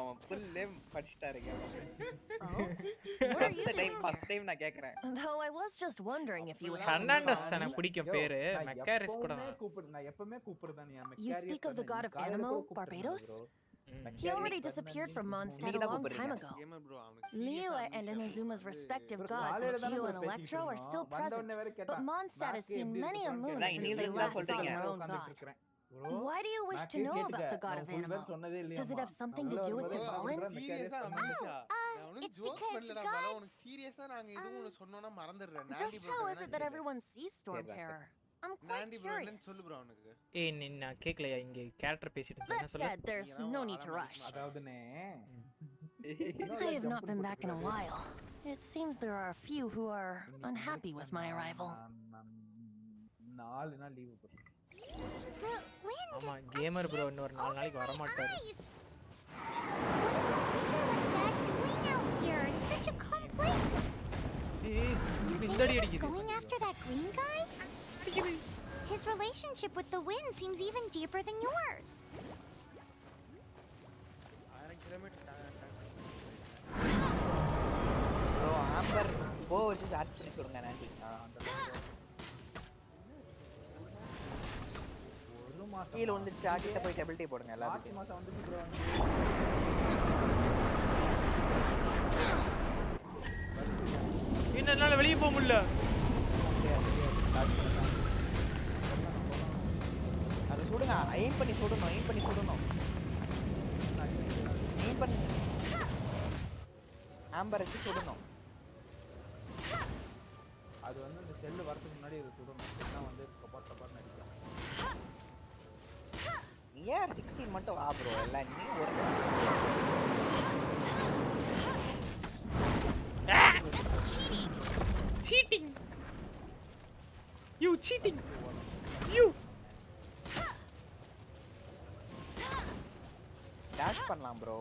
அவன் ஃபுல் நேம் படிச்சிட்டாருங்க ஃபர்ஸ்ட் டைம் நான் கேக்குறேன் Though I was just wondering if you would Fernandez எனக்கு பிடிக்கும் பேரு மெக்காரியஸ் கூட நான் எப்பவுமே கூப்பிடுறேன் நீ மெக்காரியஸ் You speak of the god of Animo, Barbados? He already disappeared from Mondstadt a long time ago. Leela and Inazuma's respective gods, Geo and Electro, are still present, but Mondstadt has seen many a moon since they last saw their own god. Why do you wish to know about the god of Animo? Does it have something to do with Dvalin? It's because God... Just how is it that everyone sees Storm Terror? I'm quite curious. ஏய் நின்னா கேக்கலையா இங்க character பேசிட்டு That said, there's no need to rush. I have not been back in a while. It seems there are a few who are unhappy with my arrival. 4 நாள் leave போடு. ஆமா gamer bro இன்னொரு 4 நாளைக்கு வர மாட்டாரு. Going after that green guy? His relationship with the wind seems even deeper than yours. Bro, வச்சு charge பண்ணி சொல்லுங்க ஆண்டி. அந்த ஒரு மாசம் கீழ வந்துச்சு கிட்ட போய் டெபிலிட்டி போடுங்க எல்லாரும். மாசம் வந்துச்சு ப்ரோ. என்னால வெளிய போக முடியல. அது சுடுங்க. எய்ம் பண்ணி சுடணும். எய்ம் பண்ணி ஆம்பர் வச்சு சுடணும். அது வந்து இந்த செல்லு வரதுக்கு முன்னாடி இது சுடணும். இல்லனா வந்து கபாட் அடிக்கும். ஏன் 16 மட்டும் வா ப்ரோ. எல்லாம் நீ ஒரு cheating. You cheating. You. Dash பண்ணலாம் ப்ரோ.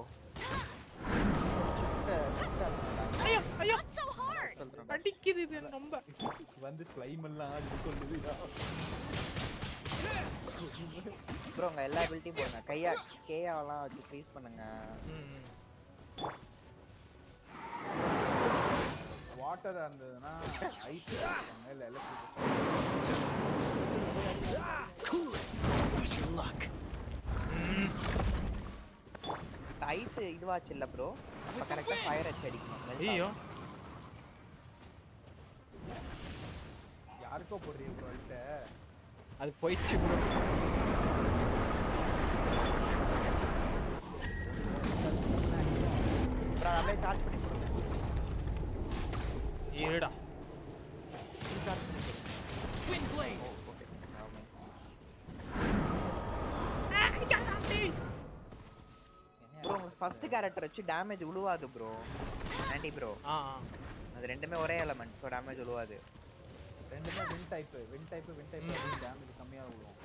ஐயோ ஐயோ அடிக்குது இது ரொம்ப. வந்து ஸ்லைம் எல்லாம் அடிச்சு கொள்ளுதுடா. ப்ரோ உங்க எல்லா எபிலிட்டியும் போடுங்க. கையா கேயாவெல்லாம் வச்சு ஃப்ரீஸ் பண்ணுங்க. வாட்டர் இருந்ததுன்னா ஐஸ் மேல எலக்ட்ரிசிட்டி. ஐஸ் இதுவாச்சு இல்ல ப்ரோ. அப்ப கரெக்ட்டா ஃபயர் அடிச்சு அடிக்கணும். ஐயோ யாருக்கோ போடுறீங்க ப்ரோ இல்ல. அது போயிடுச்சு ப்ரோ. ப்ரோ அப்படியே சார்ஜ் பண்ணி போடுங்க. ஏடா Twin blade. Okay. Bro first character வச்சு டேமேஜ் உழுவாது ப்ரோ. Anti bro. அது ரெண்டுமே ஒரே எலிமெண்ட். So damage உழுவாது. ரெண்டுமே வின் டைப் டேமேஜ் கம்மியா விழும்.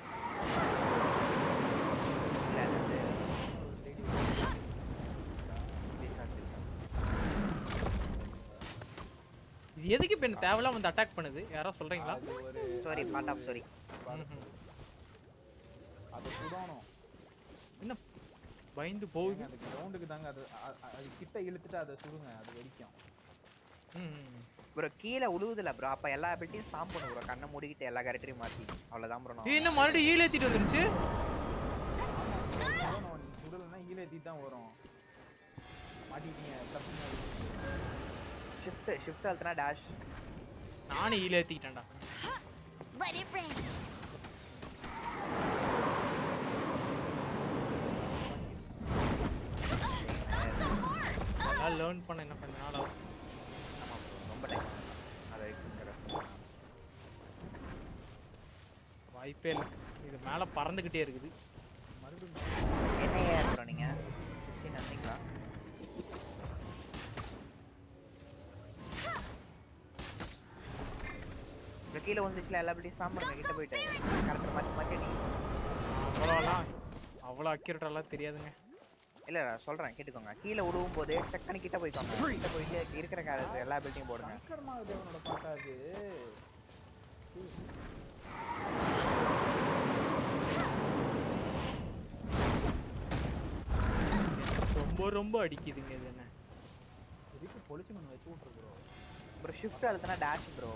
இது எதுக்கு இப்ப தேவலாம் வந்து அட்டாக் பண்ணுது? யாரோ சொல்றீங்களா? Sorry part of sorry. அது சுடணும். என்ன பயந்து போகுது? அந்த கிரவுண்டுக்கு தாங்க அது கிட்ட இழுத்துட்டு அதை சுடுங்க. அது வெடிக்கும். ப்ரோ கீழ உழுவுதுல ப்ரோ. அப்ப எல்லா எபிலிட்டியும் ஸ்டாம்ப் பண்ணு ப்ரோ. கண்ணை மூடிக்கிட்டு எல்லா கேரக்டரையும் மாத்தி. அவ்வளவுதான் ப்ரோ. இது என்ன மறுபடியும் ஈல் ஏத்திட்டு வந்துருச்சு? நீ சுடலன்னா ஈல் ஏத்திட்டு தான் வரும். மாட்டிட்டீங்க. ஷிஃப்ட் அழுத்தினா டாஷ். நானே ஈல் ஏத்திட்டேன்டா. Let it rain. நான் லேர்ன் பண்ண என்ன கொஞ்ச நாள் ஆகும். ஆமா ப்ரோ ரொம்ப டைம். அதை வாய்ப்பே இல்லை. இது மேல பறந்துகிட்டே இருக்குது. மறுபடியும் என்ன ஏர் ப்ரோ நீங்க 16 வந்தீங்களா? கீழே வந்துச்சுல எல்லா எபிலிட்டியும் ஸ்டாம்ப் பண்ணுங்க. கிட்ட போயிட்டு கரெக்டா மாத்தி நீ அவ்வளோ அக்யூரேட்டாலாம் தெரியாதுங்க. இல்ல சொல்றேன் கேட்டுக்கோங்க. கீழே உழுவும் போது டக்குனு கிட்ட போய்க்கோங்க. கிட்ட போயிட்டு இருக்கிற கேரக்டர் எல்லா எபிலிட்டியும் போடுங்க. தேவனோட பாட்டாது. ரொம்ப ரொம்ப அடிக்குதுங்க. இது என்ன இதுக்கு பொலிஷன் வச்சு விட்டுரு ப்ரோ. ப்ரோ ஷிஃப்ட் அழுத்தினா டாஷ் ப்ரோ.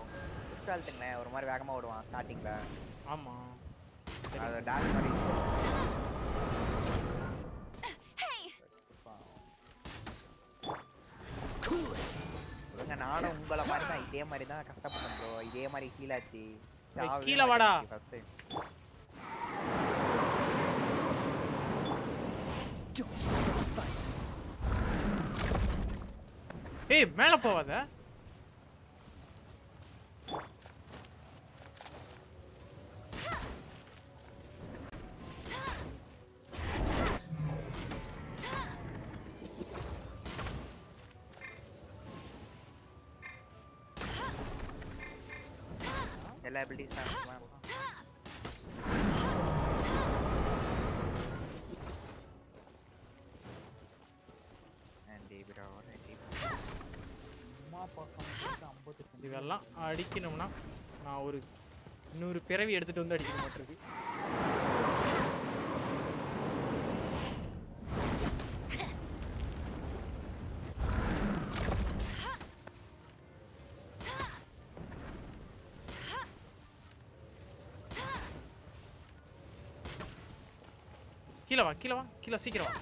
ஷிஃப்ட் அழுத்துங்களேன். ஒரு மாதிரி வேகமா ஓடுவான் ஸ்டார்டிங்ல. ஆமா அது டாஷ் மாதிரி. நானும் உங்களை மாதிரி தான் இதே மாதிரி தான் கஷ்டப்பட்டேன் ப்ரோ. இதே மாதிரி ஹீல் ஆச்சு. கீழ வாடா. First time. ஏய் மேல போவாத. எல்லா எபிலிட்டிஸ் தான். இதெல்லாம் அடிக்கணும்னா நான் ஒரு 100 பிறவி எடுத்துட்டு வந்து அடிக்க மாட்டிருக்கு. கீழ வா கீழ சீக்கிரம் வா.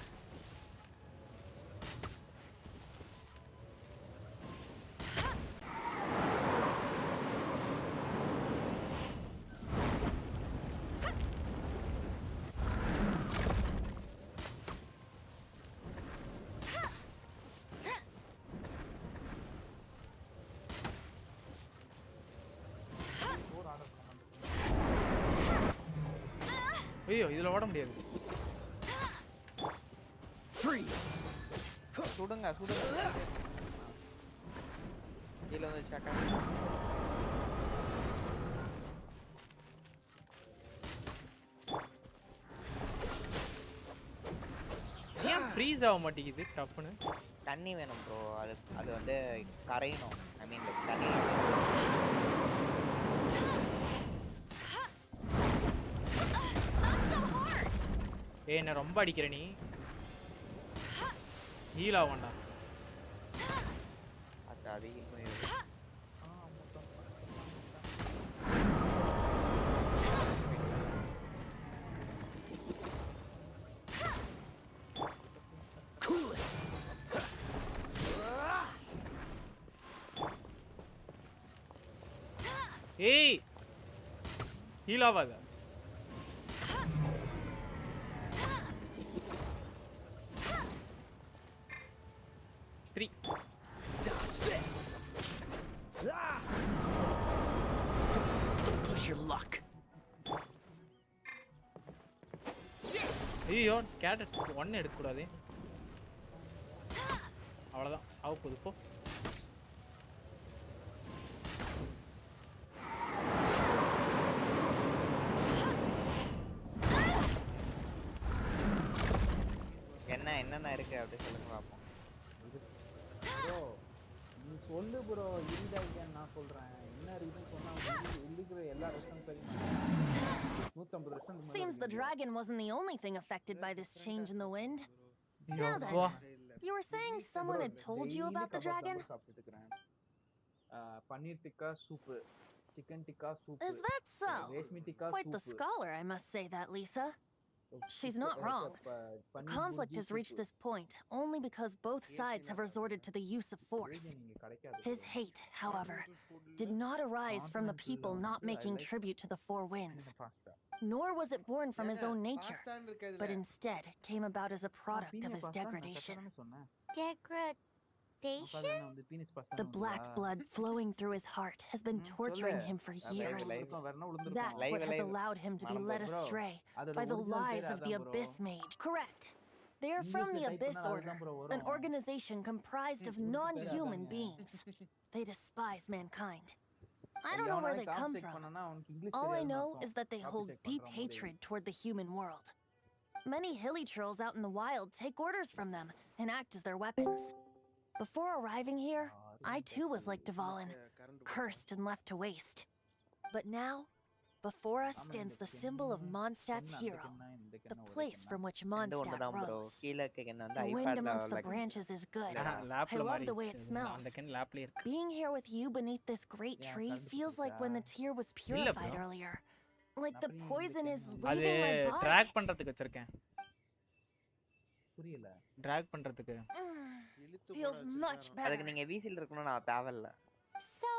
ஐயோ இதுல ஓட முடியாது. சுடுங்க கீழ வந்து சக்கா. ஏன் ஃப்ரீஸ் ஆக மாட்டேங்குது டப்புன்னு? தண்ணி வேணும் ப்ரோ. அது வந்து கரையணும். ஐ மீன் லைக் தண்ணி. ஏய் என்ன ரொம்ப அடிக்கிற நீ. ஹீல் ஆவண்டா. அது ஹீல் பண்ணிடு. ஏய் ஹீல் ஆவாத. Dodge this. Don't push your luck. ஐயோ கேட் 1 எடுக்க கூடாது. அவ்வளவுதான் ஆவ போகுது போ. என்னென்ன இருக்கு அப்படி சொல்லுங்க பாப்போம். ப்ரோ நீ சொல்லு ப்ரோ. இருந்தாங்க நான் சொல்றேன். என்ன இருக்குன்னு சொன்னா இல்லிக்கிற எல்லா ரெஸ்டாரன்ட் தெரியுமா? 150 restaurant. Seems the dragon wasn't the only thing affected by this change in the wind. Now then, you were saying someone had told you about the dragon? Paneer tikka soup, chicken tikka soup. Is that so? Reshmi tikka Quite the scholar, I must say that, Lisa. She's not wrong. The conflict has reached this point only because both sides have resorted to the use of force. His hate, however, did not arise from the people not making tribute to the four winds. Nor was it born from his own nature, but instead came about as a product of his degradation. The black blood flowing through his heart has been torturing him for years. That's what has allowed him to be led astray by the lies of the Abyss Mage. Correct. They are from the Abyss Order, an organization comprised of non-human beings. They despise mankind. I don't know where they come from. All I know is that they hold deep hatred toward the human world. Many hilly trolls out in the wild take orders from them and act as their weapons. Before arriving here, I too was like Dvalin, cursed and left to waste. But now, before us stands the symbol of Mondstadt's hero, the place from which Mondstadt rose. The wind amongst the branches is good. I love the way it smells. Being here with you beneath this great tree feels like when the tear was purified earlier. Like the poison is leaving my body. drag பண்றதுக்கு வச்சிருக்கேன். புரியல. drag பண்றதுக்கு. Feels much better. அதுக்கு நீங்க வீசில இருக்கணும் நான் தேவல்ல. So,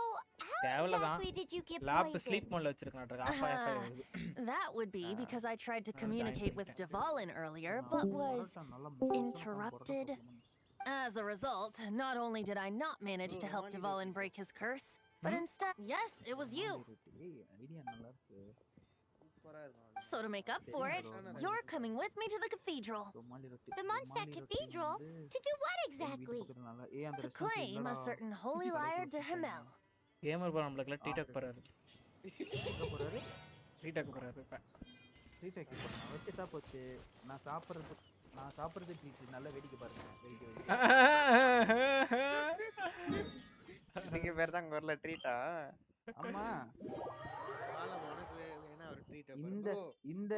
how exactly did you get lab poisoned? sleep mode That would be because I tried to communicate with Dvalin earlier, but was interrupted. As a result, not only did I not manage to help Dvalin break his curse, but instead, yes, it was you. So to make up for it, you're coming with me to the cathedral. The Mondstadt Cathedral? To do what exactly? To claim a certain holy lyre de Himmel. Gamer bro நம்மள treat பண்றாரு. Treat பண்றாரு இப்ப. Treat பண்ணா வச்சிட்டா போச்சு. நான் சாப்பிடுறது treat நல்ல வேடிக்கை பாருங்க. நீங்க பேர் தான் வரல ட்ரீட்டா? ஆமா. ஆள உனக்கு வேணா ஒரு ட்ரீட் இந்த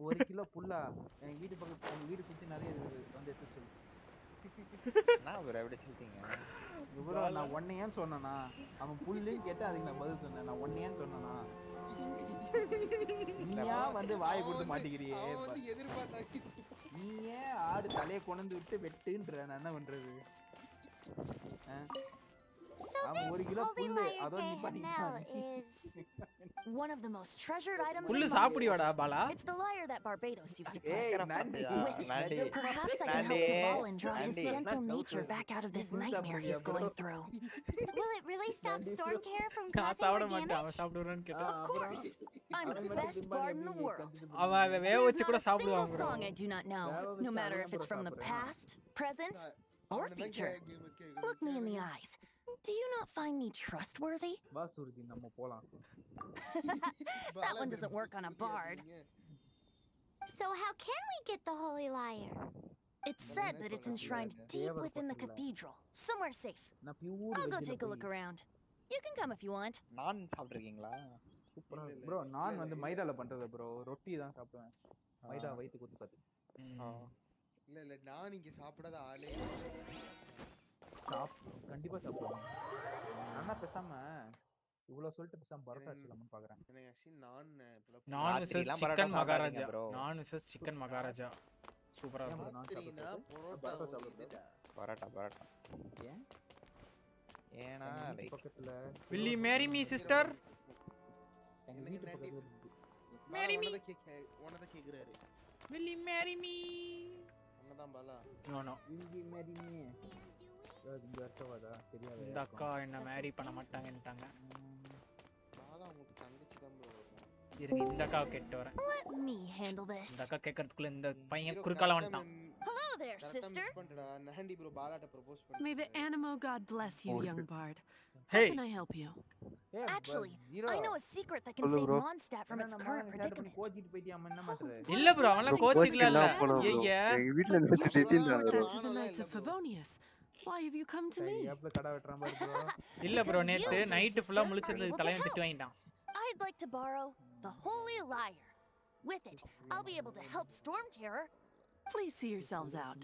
1 கிலோ புல்லா என் வீடு பக்கத்துல வீடு சுத்தி நிறைய வந்து எடுத்து சொல்லு. நான் bro எப்படி சொல்லிட்டீங்க bro நான் ஒண்ணே ஏன் சொன்னேனா அவன் புல்லுன்னு கேட்டா அதுக்கு நான் பதில் சொன்னேன் நான் ஒண்ணே ஏன் சொன்னேனா நீயா வந்து வாய் கொடுத்து மாட்டிக்கிறியே வந்து எதிர்பார்த்தாக்கி நீயே ஆடு தலைய கொண்டு விட்டு வெட்டுன்ற நான் என்ன பண்றது அவன் 1 கிலோ புல்லு அதோ நீ பண்ணிட்டான் One of the most treasured items புல்லு in சாப்பிடுவாடா Bala It's the lyre that Barbados used to Hey, carry. Mandy. Perhaps I can help Duval and draw his gentle nature back out of this nightmare he's going through. Will it really stop Storm Terror from நான் causing சாப்பிட more மாட்டேன் அவன் damage? சாப்பிடுறான்னு கேட்டா Of course. I'm the best bard in the world. அவன் அத வேக There's வச்சு கூட not a single சாப்பிடுவான் bro song I do not know, no matter if it's from the past, present, or future. Look me in the eyes. Do you not find me trustworthy? வாசுருதி நம்ம போலாம் That one doesn't work on a bard. So how can we get the holy lyre? It's said that it's enshrined deep within the cathedral, somewhere safe. I'll go take a look around. You can come if you want. நான் சாப்பிட்டுருக்கீங்களா சூப்பரா bro நான் வந்து மைதால பண்றது bro ரொட்டி தான் சாப்பிடுவேன் மைதா வயித்து குத்துக்காது இல்ல நான் இங்க சாப்பிடாத ஆளே கண்டிப்பா சாப்பிடுவேன் நான் பேசாம இவ்வளவு சொல்லிட்டு பேசாம பரோட்டா அடிச்சலாம்னு பாக்குறேன் எனக்கு ஆக்சுவலி நான் வெர்சஸ் சிக்கன் மகாராஜா நான் வெர்சஸ் சிக்கன் மகாராஜா சூப்பரா இருக்கும் பரோட்டா சாப்பிடுறேன் பரோட்டா ஏனா லைக் பக்கத்துல will you marry me sister எங்க வீட்டு பக்கத்துல marry me உனத கேக்குறாரு will you marry me உன்னதான் Bala no will you marry me இந்த அர்த்தவாதா தெரியாது இந்த அக்கா என்ன மேரி பண்ண மாட்டாங்கன்னுட்டாங்க பாலா உங்களுக்கு தங்கச்சி தான் bro இருங்க இந்த அக்காவை கேட்டு வரேன் Let me handle this. இந்த அக்கா கேக்குறதுக்குள்ள இந்த பையன் குறுக்கால வந்துட்டான் Hello there, sister. நஹண்டி bro பாலாட்ட ப்ரோபோஸ் பண்ணி May the Animo God bless you, young bard. How Hey. can I help you? Actually, I know a secret that can save Mondstadt from its current predicament. கோச்சிட்டு போயிட்டியாம என்ன பண்ற இல்ல bro அவன்லாம் கோச்சிக்கல இல்ல ஐயா எங்க வீட்ல இருந்து திட்டிட்டாங்க bro To the Knights of Favonius. Why have you come to me? ஏப்ல கடை வெட்டறான் பாரு bro இல்ல bro நேத்து நைட் ஃபுல்லா முழிச்சிருந்து தலையன் திட்டு வாங்கிட்டான் I'd like to borrow the holy lyre. With it, I'll be able to help Storm Terror. Please see yourselves out.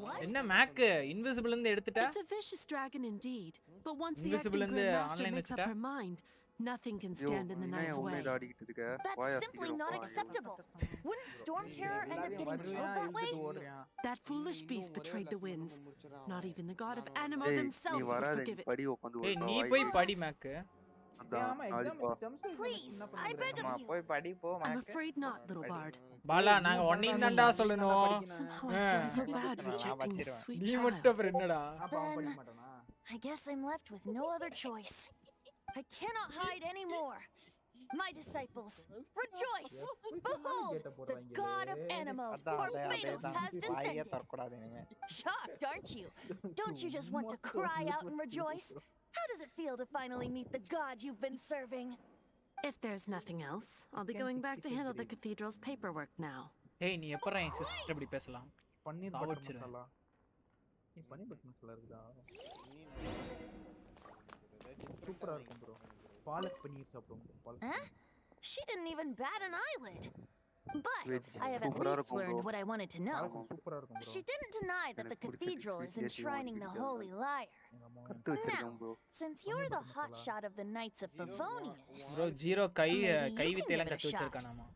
What? என்ன make invisible இருந்து எடுத்துட்ட It's a vicious dragon indeed, but once the Invisible acting in the Grandmaster online makes up வச்சிட்டா? her mind, nothing can stand in the knight's way. ஆடிக்கிட்டு இருக்க That's simply not acceptable. Wouldn't Storm Terror end up getting killed that way? That foolish beast betrayed the winds. Not even the god of Animo ஏய் நீ themselves would வராத forgive it. படி உட்கார்ந்து ஏய் நீ போய் படி make Please, I beg of you. போய் படி போ I'm afraid not, little bard. Bala நாங்க ஒன்னையும் தான்டா சொல்லணும் Somehow I feel so bad rejecting this sweet நீ child. மட்டும் அப்புறம் என்னடா Then, I guess I'm left with no other choice. I cannot hide anymore. My disciples, rejoice! Behold, the god of Animo, Barbados, has descended. Shocked, aren't you? Don't you just want to cry out and rejoice? How does it feel to finally meet the god you've been serving? If there's nothing else, I'll be going back to handle the cathedral's paperwork now. ஏய் நீ எப்பறா என் sister இப்படி பேசலாம் பன்னீர் butter masala நீ பன்னீர் butter masala இருக்குதா சூப்பரா இருக்கும் bro palak பன்னீர் சாப்பிடுவோம் palak She didn't even bat an eyelid. But Wait, I have at super least இருக்கும் learned bro. what I wanted to know. சூப்பரா இருக்கும் bro She didn't deny that the cathedral is enshrining the holy lyre. கத்து வச்சிருக்கேன் bro Since you're the hotshot of the Knights of Favonius, bro zero guy maybe you can வித்தையெல்லாம் give it a கத்து shot. வச்சிருக்கானாமா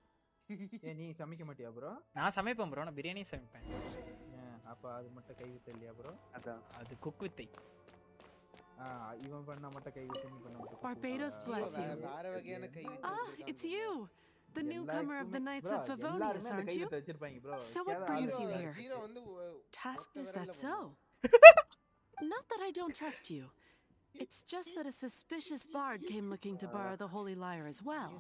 ஏய் நீ சமைக்க மாட்டியா bro நான் சமைப்பேன் bro நான் பிரியாணி சமைப்பேன் அப்ப அது மட்டும் கை வித்த இல்லையா bro அதான் அது குக் வித்தை இவன் பண்ண மட்டும் கை வித்த நீ பண்ண மட்டும் Barbados bless you. வேற வகையான கை with Ah, it's you, the newcomer of the Knights of Favonius, aren't you? So what brings you here? Zero வந்து Task, is that so? Not that I don't trust you. It's just that a suspicious bard came looking to borrow the holy lyre as well.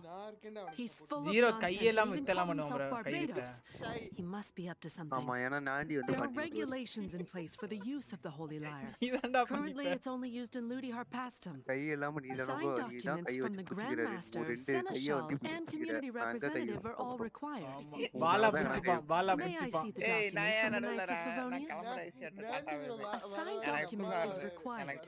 He's full of Zero nonsense and கையெல்லாம் even வித்தலாம் called பண்ணுவான் himself bro கை வித்த Barbados. He must be up to something. ஆமா ஏனா நாண்டி வந்து There are பண்ணி regulations in place for the use of the holy lyre. இதான்டா Currently, it's only used in Ludihar Pastum. கை எல்லாம் நீ தான Signed bro நீ தான் documents கை from வச்சு the குச்சிக்கிற Grandmaster, ரெண்டு கைய Seneschal, வந்து and community representative are all required. Bala பிடிச்சிப்பான் Bala May I see the ஏய் நான் document ஏன் from the நடுவுல Knights of Favonius? A signed document is required.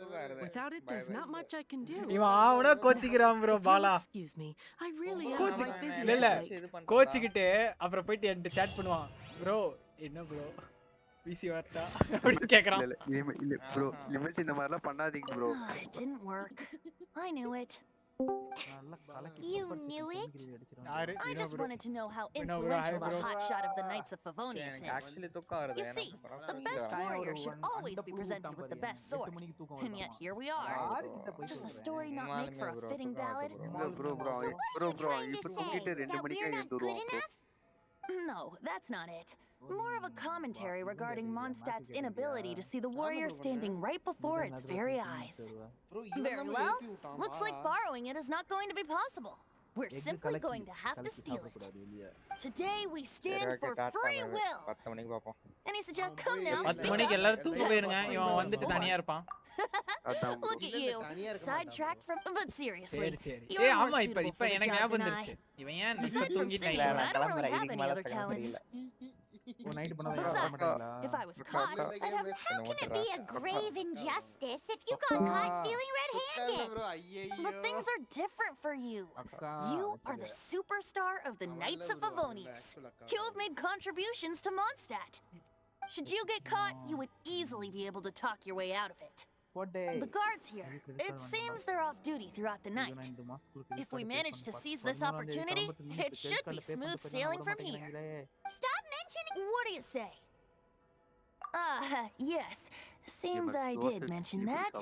Without it, there's not much I can do. இவன் ஆவனா கோச்சிக்கிறான் bro Bala Excuse me, I really am Kochi quite busy இல்ல as of late. கோச்சிக்கிட்டு அப்புறம் போயிட்டு என்கிட்ட chat பண்ணுவான் bro என்ன bro PC வரட்டா அப்படி கேக்குறான். இல்ல ப்ரோ இனிமேல் இந்த மாதிரிலாம் பண்ணாதீங்க bro. It didn't work. I knew it. You knew it? I just wanted to know how influential the hotshot of the Knights of Favonius is. You see, the best warrior should always be presented with the best sword. And yet here we are. Does the story not make for a fitting ballad? Bro இப்போ தூங்கிட்டு 2 மணிக்கே எழுந்துருவோம் bro. No, that's not it. More of a commentary regarding Mondstadt's inability to see the warrior standing right before its very eyes. Very well. Looks like borrowing it is not going to be possible. We're simply going to have to steal it. Today we stand for free will. Any suggestions? Come now. 10 மணிக்கு எல்லாரும் தூங்க போயிருங்க. இவன் வந்துட்டு தனியா இருப்பான். Look at you. Sidetracked from but seriously. ஏய் ஆமா இப்ப எனக்கு ஞாபகம் வந்துருச்சு. இவன் ஏன் தூங்கிட்டான்? I don't really have any other talents. Besides, if I was caught, I'd have... How can it be a grave injustice if you got caught stealing red-handed? But things are different for you. You are the superstar of the Knights of Favonius. You have made contributions to Mondstadt. Should you get caught, you would easily be able to talk your way out of it. The guards here, it seems they're off duty throughout the night. If we manage to seize this opportunity, it should be smooth sailing from here. Stop mentioning... What do you say? Yes. Seems I did mention that.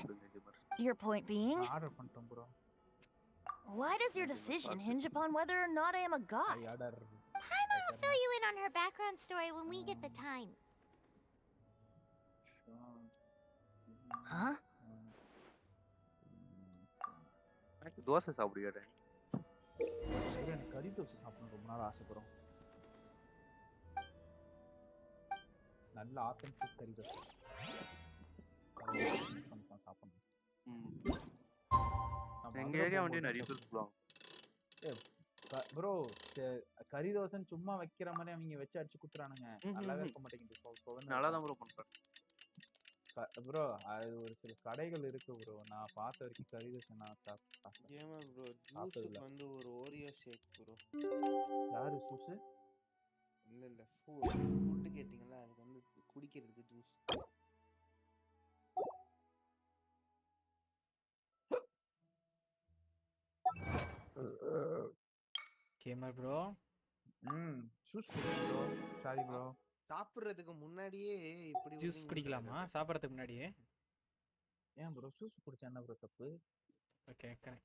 Your point being... Why does your decision hinge upon whether or not I am a god? Paimon will fill you in on her background story when we get the time. Huh? Dosa சாப்பிடுறியா? எனக்கு கறி தோசை சாப்பிடணும் ரொம்ப நாள் ஆசைப்படுறோம். நல்ல authentic கறி தோசை சாப்பிடணும். எங்க ஏரியா வந்து நிறைய பேர் சொல்லுவாங்க. ப்ரோ கறி தோசைன்னு சும்மா வைக்கிற மாதிரி அவங்க வச்சு அடிச்சு குத்துறானுங்க. நல்லாவே இருக்க மாட்டேங்குது. நல்லா தான் ப்ரோ பண்றேன். ப்ரோ அது ஒரு சில கடைகள் இருக்கு ப்ரோ. நான் பார்த்த வரைக்கும் கறி தோசை நான் சாப்பிட்டேன். ஏமா ப்ரோ ஜூஸ்க்கு வந்து ஒரு ஓரியோ ஷேக் ப்ரோ. யாரு ஜூஸ்? இல்ல ஃபுட் கேட்டிங்கல அதுக்கு வந்து குடிக்கிறதுக்கு ஜூஸ். Gamer bro. ஜூஸ் குடிங்க ப்ரோ. Sorry bro. சாப்பிடுறதுக்கு முன்னாடியே இப்படி ஜூஸ் குடிக்கலாமா சாப்பிடுறதுக்கு முன்னாடியே? ஏன் ப்ரோ ஜூஸ் குடிச்சா என்ன ப்ரோ தப்பு? கேக்குறேன்.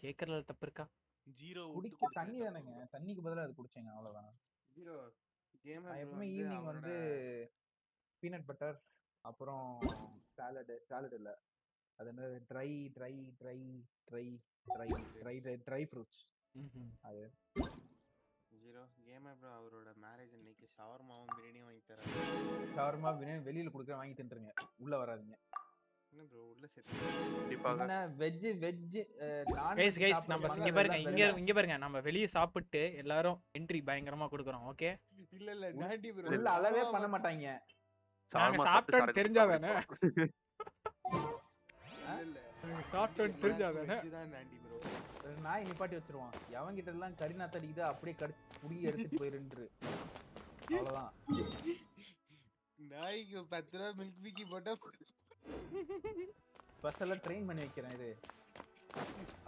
கேக்குறதுல தப்பு இருக்கா? ஜீரோ குடிக்க தண்ணி தானேங்க. தண்ணிக்கு பதிலா அது குடிச்சேங்க அவ்வளவுதான். ஜீரோ கேமர் எப்பவுமே ஈவினிங் வந்து பீனட் பட்டர் அப்புறம் சாலட் இல்ல அது என்ன ட்ரை ஃப்ரூட்ஸ் அது ஜீரோ கேமர் ப்ரோ அவரோட மேரேஜ் அன்னைக்கு ஷவர்மாவும் பிரியாணியும் வாங்கி தராங்க. ஷவர்மா பிரியாணி வெளியில குடுக்க வாங்கி தின்றுங்க. உள்ள வராதீங்க. என்ன ப்ரோ உள்ள செட் என்ன வெஜ் நான் கைஸ் நம்ம இங்க பாருங்க நம்ம வெளிய சாப்பிட்டு எல்லாரும் என்ட்ரி பயங்கரமா கொடுக்கறோம். ஓகே இல்ல டாண்டி ப்ரோ உள்ள அளவே பண்ண மாட்டாங்க. நாங்க சாப்பிட்டோம் தெரிஞ்சாதானே. சாப்பிட்டோம் தெரிஞ்சாதானே. இதுதான் டாண்டி ப்ரோ. நாய் நிப்பாட்டி வச்சிருவான். எவன் கிட்ட எல்லாம் கறினா தடிக்குது அப்படியே புடி எடுத்துட்டு போயிருன்று. அவ்வளவுதான். நாய்க்கு 10 ரூபாய் மில்க் பிக்கி போட்டா ஸ்பெஷலா ட்ரெயின் பண்ணி வைக்கிறேன் இது.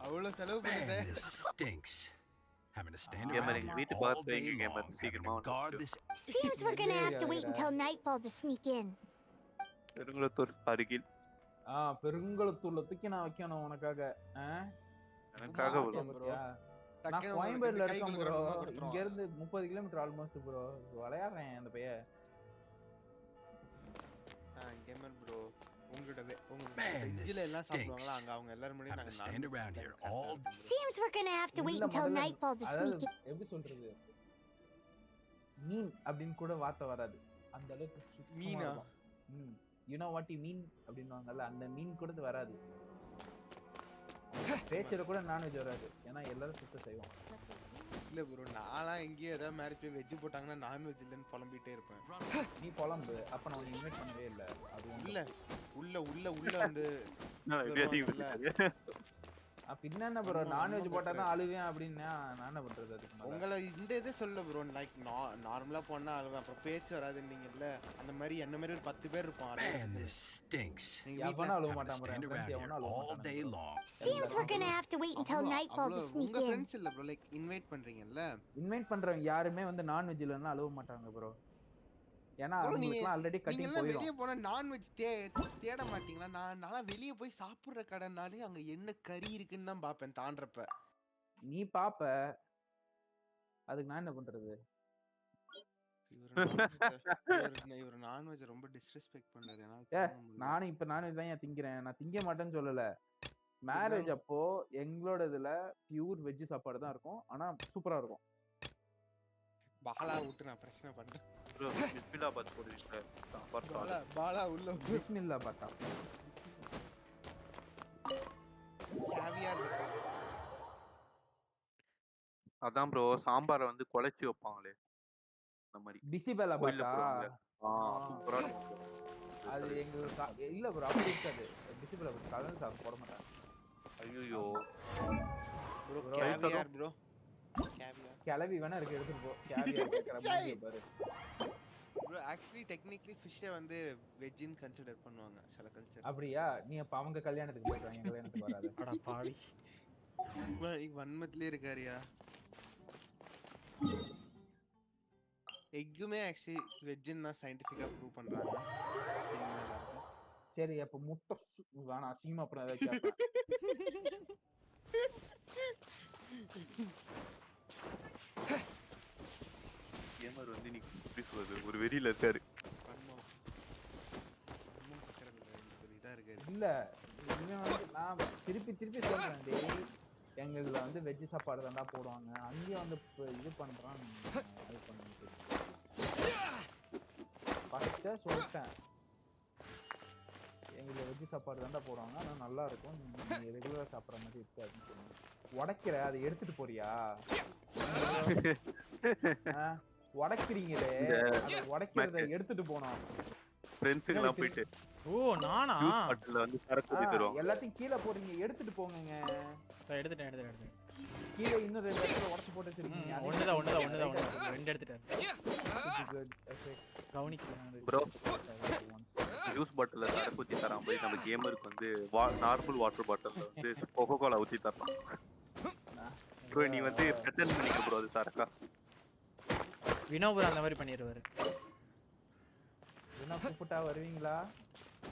அவ்வளவு செலவு பண்ணிட்டேன். Stinks. Having to stand Gamer around வீட்டு here all பாத்து day கேமர் long, having சீக்கிரமா to guard this. Seems we're gonna have to wait until nightfall to sneak in. Perungalathur அருகில். பெருங்குளத்தூர்ல தூக்கி நான் வைக்கணும் உனக்காக. எனக்காக நான் கோயம்பேடுல இருக்கேன் ப்ரோ. இங்க இருந்து 30 கிலோமீட்டர் ஆல்மோஸ்ட் ப்ரோ. விளையாடுறேன் அந்த பையன். கேமர் ப்ரோ உங்களோட வெஜ்ல எல்லாம் சாப்பிடுவாங்களா அங்க அவங்க எல்லாரும் முன்னாடி நாங்க stand around here all. Seems we're gonna have to wait until nightfall to sneak in. எப்படி சொல்றது? மீன் அப்படினு கூட வார்த்தை வராது. அந்த அளவுக்கு Meena? you know what you mean அப்படின்வாங்கல்ல அந்த மீன் கூட வராது. பேச்சல கூட நான்வெஜ் வராது. ஏன்னா எல்லாரும் சுத்த செய்வோம். இல்ல ப்ரோ நான்லாம் எங்கேயே ஏதாவது மேரேஜ் வெஜ் போட்டாங்கன்னா நான்வெஜ் இல்லன்னு புலம்பிட்டே இருப்பேன். நீ புலம்பு. அப்ப நான் உன்னை இன்வைட் பண்ணவே இல்ல. அது இல்ல உள்ள வந்து பின்ன ப்ரோ நான்வெஜ் போட்டா தான் அழுவேன் அப்படின்னா நான் என்ன பண்றது அதுக்கு மேல உங்களை இந்த இது சொல்ல ப்ரோ லைக் நார்மலா போனா அழுவேன் அப்புறம் பேச்சு வராதுன்னீங்கல்ல அந்த மாதிரி என்ன மாதிரி ஒரு 10 பேர் இருப்பான் Man, this stinks. எவனும் அழுவ I'm gonna மாட்டான் bro stand around here all day long. Seems we're gonna have to wait until nightfall to sneak உங்க in. ஃப்ரெண்ட்ஸ் இல்ல ப்ரோ லைக் இன்வைட் பண்றீங்கல்ல இன்வைட் பண்றவங்க யாருமே வந்து நான்வெஜ் இல்லன்னா அழுவ மாட்டாங்க ப்ரோ ஏன்னா அவங்களுக்குலாம் ஆல்ரெடி கட்டிங் போயிடும் வெளியே போனா நான்வெஜ் தேட மாட்டீங்களா நான் வெளியே போய் சாப்பிடுற கடைனாலே அங்க என்ன கறி இருக்குன்னு தான் பாப்பேன் தாண்டறப்ப நீ பாப்ப அதுக்கு நான் என்ன பண்றது இவர் நான்வெஜ் ரொம்ப டிஸ்ரெஸ்பெக்ட் பண்றாரு நானும் இப்ப நான்வெஜ் தான் திங்கிறேன் நான் திங்க மாட்டேன்னு சொல்லல மேரேஜ் அப்போ எங்களோட இதுல பியூர் வெஜ் சாப்பாடு தான் இருக்கும் ஆனா சூப்பரா இருக்கும் பாலா விட்டு நான் பிரச்சனை பண்றேன் ப்ரோ பிஸ்மில்லாபாத் போடுவீங்க சாம்பார் பாலா உள்ள பிஸ்மில்லாபாத்தா கேவியர் அதான் ப்ரோ சாம்பாரை வந்து குழச்சி வைப்பாங்களே அந்த மாதிரி பிசிபெல்லாபாத்தா சூப்பரா அது எங்க இல்ல ப்ரோ அப்படி இருக்காது பிசிபெல்லாபாத் கலந்து சாப்பிட போட மாட்டாங்க ஐயோ ப்ரோ கேவியர் ப்ரோ கிளவி வேணா இருக்கு எடுத்துட்டு போ கேவியர் கேக்குற மாதிரி பாரு ப்ரோ ஆக்சுவலி டெக்னிக்கலி ஃபிஷ்ஷை வந்து வெஜ்ஜின்னு கன்சிடர் பண்ணுவாங்க சில கல்ச்சர் அப்படியா நீ அப்ப அவங்க கல்யாணத்துக்கு போயிட்டு வாங்க கல்யாணத்துக்கு வராது அட பாவி வன்மத்திலே இருக்காரியா எக்குமே ஆக்சுவலி வெஜ்ஜின்னு தான் சயின்டிஃபிக்கா ப்ரூவ் பண்றாங்க சரி அப்ப முட்டை வேணாம் அசிங்கமா அப்புறம் ஏதாவது கேட்பேன் கேமர் வந்து நீ எப்படி சொல்றது ஒரு வெறியில இருக்காரு இல்ல நான் திருப்பி சொல்றேன் எங்களுக்கு வந்து வெஜ் சாப்பாடு தான் போடுவாங்க அங்கேயும் வந்து இது பண்றான் அது பண்ணிட்டு ஃபர்ஸ்டே சொல்லிட்டேன் எங்களுக்கு வெஜ் சாப்பாடு தான் போடுவாங்க ஆனா நல்லா இருக்கும் நீங்க ரெகுலரா சாப்பிட்ற மாதிரி இருக்காதுன்னு சொன்னாங்க உடைக்கிற அதை எடுத்துட்டு போறியா உடைக்கிறீங்களே உடைக்கிறத எடுத்துட்டு போனோம் ஃப்ரெண்ட்ஸுங்கலாம் போயிட்டு ஓ நானா ஜூஸ் பாட்டில்ல வந்து சரக்கு ஊத்தி தருவாங்க எல்லாத்தையும் கீழே போடுறீங்க எடுத்துட்டு போங்கங்க எடுத்துட்டேன் கீழே இன்னும் 2 இடத்துல உடைச்சு போட்டு வச்சிருக்கீங்க ஒண்ணுதான் ரெண்டு எடுத்துட்டேன் ப்ரோ ஜூஸ் பாட்டில்ல சரக்கு ஊத்தி தரான் போய் நம்ம கேமருக்கு வந்து நார்மல் வாட்டர் பாட்டில்ல வந்து கோகோ கோலா ஊத்தி தரலாம் ப்ரோ நீ வந்து ரிட்டர்ன் பண்ணிக்க ப்ரோ அது சரக்கா வினோபுரம் அந்த மாதிரி பண்ணிடுவாரு என்ன கூப்பிட்டா வருவீங்களா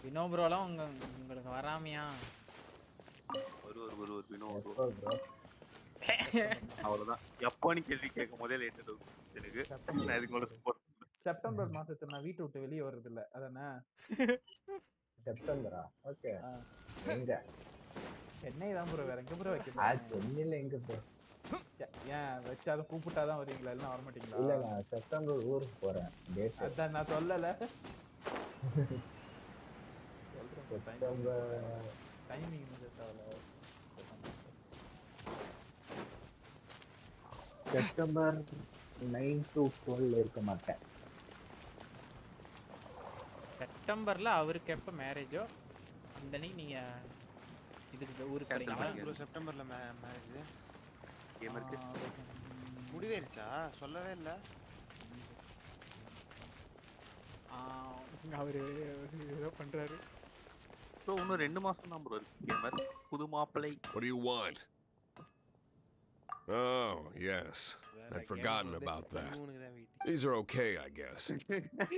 வினோபுரோலாம் உங்களுக்கு வராமையா ஒரு வினோபுரோ அவ்வளவுதான் எப்போன்னு கேள்வி கேட்கும் போதே லேட் எனக்கு நான் இதுக்கு மேல சப்போர்ட் செப்டம்பர் மாசத்துல நான் வீட்டை விட்டு வெளியே வர்றது இல்ல அதானே செப்டம்பரா ஓகே எங்க சென்னை தான் ப்ரோ வேற எங்க ப்ரோ வைக்க சென்னையில எங்க ப்ரோ ஏன் வச்சாலும் கூப்பிட்டாதான் வருவீங்களா இல்ல வர மாட்டீங்களா இல்ல நான் செப்டம்பர் ஊருக்கு போறேன் டேட் அதான் நான் சொல்லல செப்டம்பர் டைமிங் தேவல செப்டம்பர் 9 to 12 இருக்க மாட்டேன் செப்டம்பர்ல அவருக்கு எப்ப மேரேஜோ அந்த அன்னைக்கு நீங்க இதுக்கு ஊருக்கு வரீங்களா செப்டம்பர்ல மேரேஜ் கேமருக்கு முடிவேறிச்சா சொல்லவே இல்ல அவரு ஏதோ பண்றாரு ப்ரோ இன்னும் 2 மாசம் தான் ப்ரோ இருக்கு கேமர் புது மாப்பிள்ளை What do you want? Oh, yes. I'd forgotten about that. These are okay, I guess.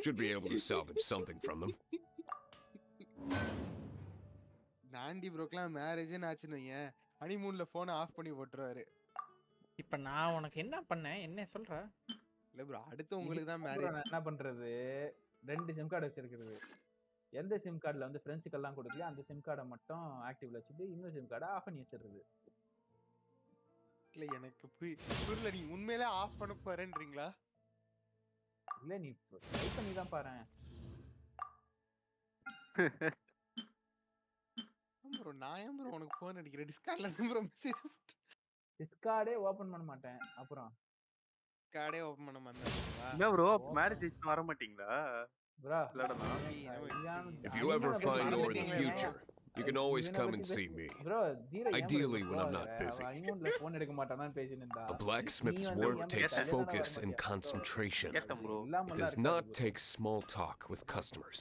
Should be able to salvage something from them. நாண்டி ப்ரோக்லாம் மேரேஜ்னு ஆச்சுன்னு வையேன் ஹனிமூன்ல போனை ஆஃப் பண்ணி போட்டுருவாரு இப்ப நான் உனக்கு என்ன பண்ணேன் என்ன சொல்ற இல்ல ப்ரோ அடுத்து உங்களுக்கு தான் மேரேஜ் என்ன பண்றது 2 சிம் கார்டு வச்சிருக்கிறது எந்த சிம் கார்டுல வந்து ஃப்ரெண்ட்ஸுக்கு எல்லாம் கொடுக்கல அந்த சிம் கார்டை மட்டும் ஆக்டிவ்ல வச்சுட்டு இன்னொரு சிம் கார்டை ஆஃப் பண்ணி வச்சிருது இல்ல எனக்கு புரியல நீ உண்மையிலே ஆஃப் பண்ண போறேன்றீங்களா இல்ல நீ ட்ரை பண்ணி தான் பாறேன் ப்ரோ நான் ஏன் ப்ரோ உனக்கு ஃபோன் அடிக்கிறேன் டிஸ்கார்ட்ல இருந்து ப்ரோ மெசேஜ் டிஸ்கார்டே ஓபன் பண்ண மாட்டேன் அப்புறம் கார்டே ஓபன் பண்ண மாட்டேன் என்ன ப்ரோ மேரேஜ் ஆயிட்டு வர மாட்டீங்களா bro If you ever find more in the future, You can always come and see me. Bro, zero Ideally when I'm not busy. honeymoonல phone எடுக்க மாட்டானான்னு பேசிட்டு இருந்தா. A blacksmith's work takes focus and concentration. It does not take small talk with customers.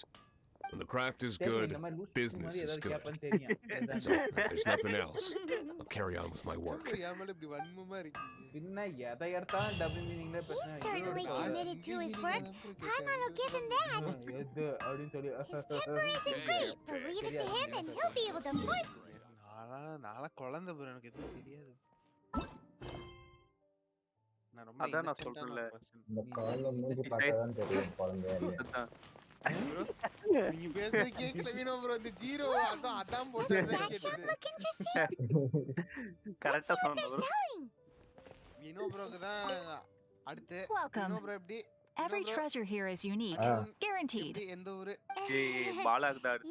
When the craft is good, business is good. So, if there's nothing else, I'll carry on with my work. பின்ன எதை எடுத்தாலும் double மீனிங்ல பிரச்சனை. Certainly committed to his work. Paimon will give him that. எது அப்படின்னு சொல்லி. His temper isn't great, but leave it to him and he'll be able to force. நாளா குழந்தை bro, எனக்கு எதுவும் தெரியாது. நான் ரொம்ப அதான் நான் சொல்றேன்ல. இந்த கால்ல மூஞ்சி பார்த்தா தான் தெரியும் குழந்தையா. நீங்க பேசுறது கேக்கல வீணோ bro, இந்த ஜீரோ அதான் போட்டு கரெக்ட்டா சொன்னீங்க bro. வீணோ ப்ரோக்கு தான் அடுத்து. Welcome. வீணோ ப்ரோ எப்படி? Every treasure here is unique, guaranteed. எந்த ஊரு? பாலாக்கு தான்.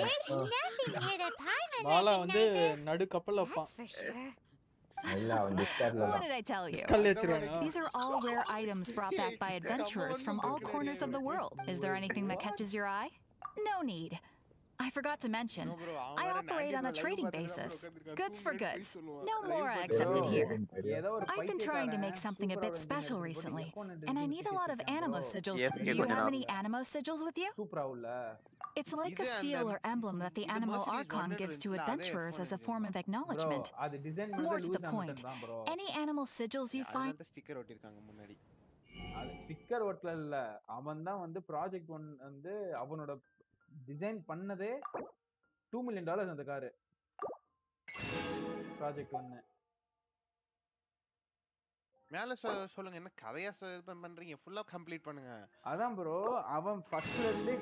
There's nothing here that Paimon Bala வந்து recognizes. நடு கப்பல்ல வைப்பான். That's for sure. What did I tell you? These are all rare items brought back by adventurers from all corners of the world. Is there anything that catches your eye? No need. I forgot to mention, I operate on a trading basis. Goods for goods. No more accepted here. I've been trying to make something a bit special recently, and I need a lot of animo sigils. Do you have any animo sigils with you? It's like a seal or emblem that the Animo Archon gives to adventurers as a form of acknowledgement. More to the point, any animal sigils you find... sticker ஒட்டிருக்காங்க முன்னாடி. அது sticker ஒட்டல இல்ல, அவன் தான் வந்து project 1 வந்து அவனோட design பண்ணதே $2 million அந்த கார். ப்ராஜெக்ட் 1 மேல சொல்லுங்க, என்ன கதையா பண்றீங்க? ஃபுல்லா கம்ப்ளீட் பண்ணுங்க. அதான் ப்ரோ, அவன் ஃபர்ஸ்ட்ல இருந்து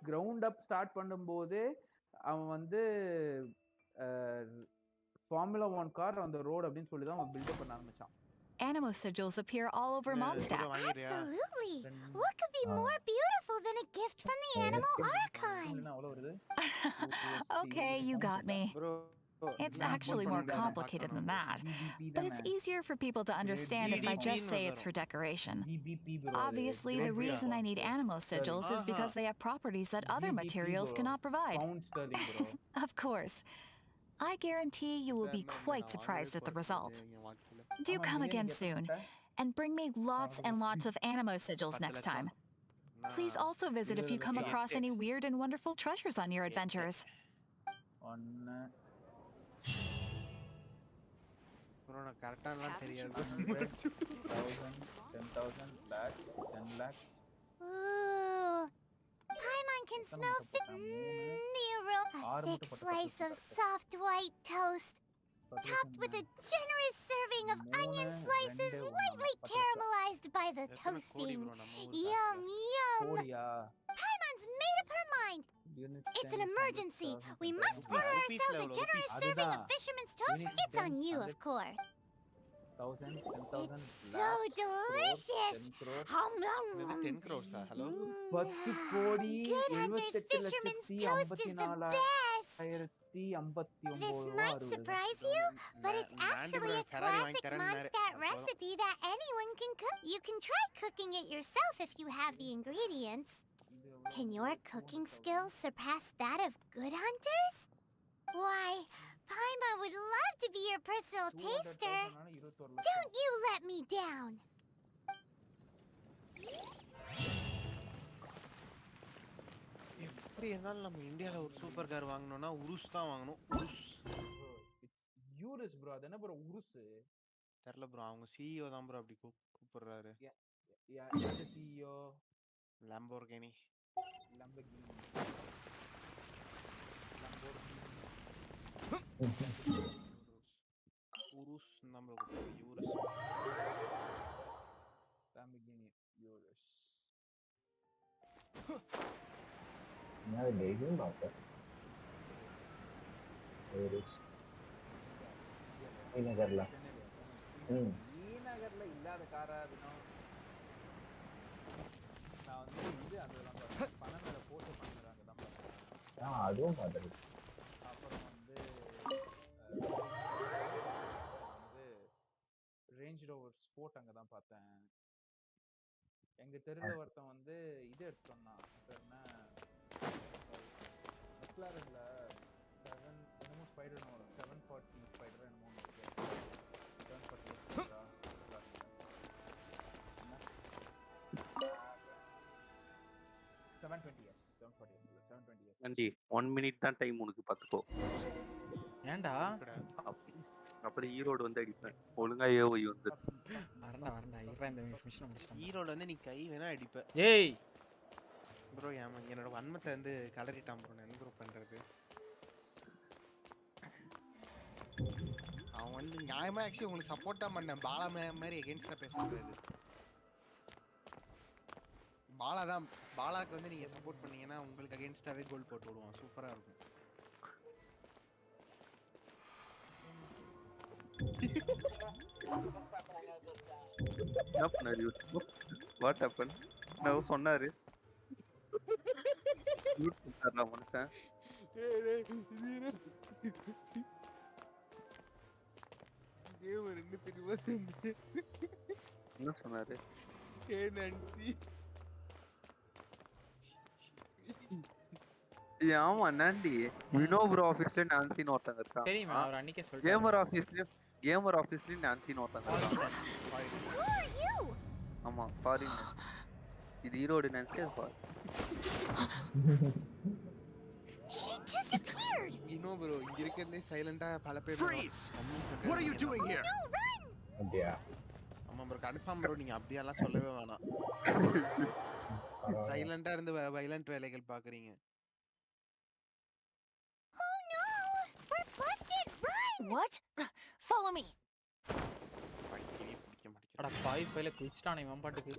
கிரவுண்ட் அப் ஸ்டார்ட் பண்ணும்போது அவன் வந்து ஃபார்முலா 1 கார் அந்த ரோட் அப்படின்னு சொல்லி தான் அவன் பில்ட் பண்ண ஆரம்பிச்சான். Animo sigils appear all over Mondstadt. Absolutely. What could be more beautiful than a gift from the Animal Archon? Okay, you got me. It's actually more complicated than that, but it's easier for people to understand if I just say it's for decoration. Obviously, the reason I need animo sigils is because they have properties that other materials cannot provide. Of course. I guarantee you will be quite surprised at the result. Do come again soon, and bring me lots and lots of animo sigils next time. Please also visit if you come across any weird and wonderful treasures on your adventures. கரெக்டாலாம் தெரியாது. 10,000 lakhs, 10 lakhs. Ooh. Paimon can smell the aroma. A thick slice of soft white toast, topped with a generous serving of onion slices lightly caramelized by the toasting. Yum, yum. Paimon's made up her mind. It's an emergency. We must order ourselves a generous serving of fisherman's toast. It's on you, of course. 10,000, 10,000 It's so delicious. 10 crores. Hello. 10 கோடி Good Hunter's fisherman's toast is the best. 1059 This might surprise you, but it's actually a classic Mondstadt recipe that anyone can cook. You can try cooking it yourself if you have the ingredients. Can your cooking skills surpass that of Good Hunters? Why, Paimon would love to be your personal taster. Don't you let me down. எப்படி இருந்தாலும் நம்ம இந்தியால ஒரு super car வாங்கணும்னா உருஸ் தான் வாங்கணும். Yuri's bro, அது என்ன ப்ரோ உருஸ்? தெரியல ப்ரோ, அவங்க சிஇஓ தான் ப்ரோ அப்படி கூப்பிடுறாரு. யாரு சிஇஓ? லாம்போர்கினி. உருஸ் நம்ம யூரிஸ். Lamborghini Yuri's. मैं देखूं बात है और इस ये नगरला நகர்ல இல்லாத காரா இருக்கணும். நான் வந்து அதெல்லாம் பணம் மேல போட்டு பண்ணுறாங்க தான். அதுவும் பார்த்தது. அப்புறம் வந்து ரேஞ்ச் ரோவர் ஸ்போர்ட் அங்கே தான் பார்த்தேன். எங்க தெருவில் ஒருத்தன் வந்து இது எடுத்து சொன்னான். என்ன மெக்லாரன்ல spider no 740 spider and more 740 720 yes 740 yes 720 yes நன்றி 1 minute தான் டைம் உனக்கு பாத்துக்கோ. ஏன்டா அப்புறம் ஈரோடு வந்து அடிப்பேன் ஒழுங்கா ஏஓய் வந்து வரண்டா இருடா இந்த மிஷன் முடிச்சிட்டேன். ஈரோடு வந்து நீ கை வேணா அடிப்ப. ஏய் ப்ரோ என்னோட வன்மத்தை வந்து கலரிட்டான் ப்ரோ. நான் என்ன ப்ரோ பண்றது? அவன் வந்து நியாயமா ஆக்சுவலி உங்களுக்கு சப்போர்ட் தான் பண்ணேன். பாலா மாதிரி எகென்ஸ்டா பேசக்கூடாது. பாலாக்கு வந்து நீங்க சப்போர்ட் பண்ணீங்கன்னா உங்களுக்கு அகென்ஸ்டாவே கோல் போட்டு விடுவான். சூப்பரா இருக்கும். என்ன பண்ணாரு? What happen? நான் சொன்னாரு மியூட் பண்ணாரா மனுஷன்? என்ன சொன்னாரு? ஆமா நான்டி வினோ ப்ரோ ஆபீஸ்ல நான்சின்னு ஒருத்தங்க இருக்காங்க. தெரியுமா அவர் அன்னைக்கே சொல்லிட்டாரு. கேமர் ஆபீஸ்ல நான்சின்னு ஒருத்தங்க இருக்காங்க. ஆமா ஃபாரின். இது ஈரோடு நான்சி அது foreign. She disappeared. Vino bro இங்க இருக்கறதே சைலண்டா பல பேர். Freeze! What are you doing here? அப்படியா? ஆமா ப்ரோ கன்ஃபார்ம் ப்ரோ நீங்க அப்படியெல்லாம் சொல்லவே வேணாம். சைலண்டா இருந்து வயலண்ட் வேலைகள் பாக்குறீங்க. Oh no! We're busted. Run! What? Follow me. அட பாய் பையில குளிச்சிட்டானே இவன் பாட்டுக்கு.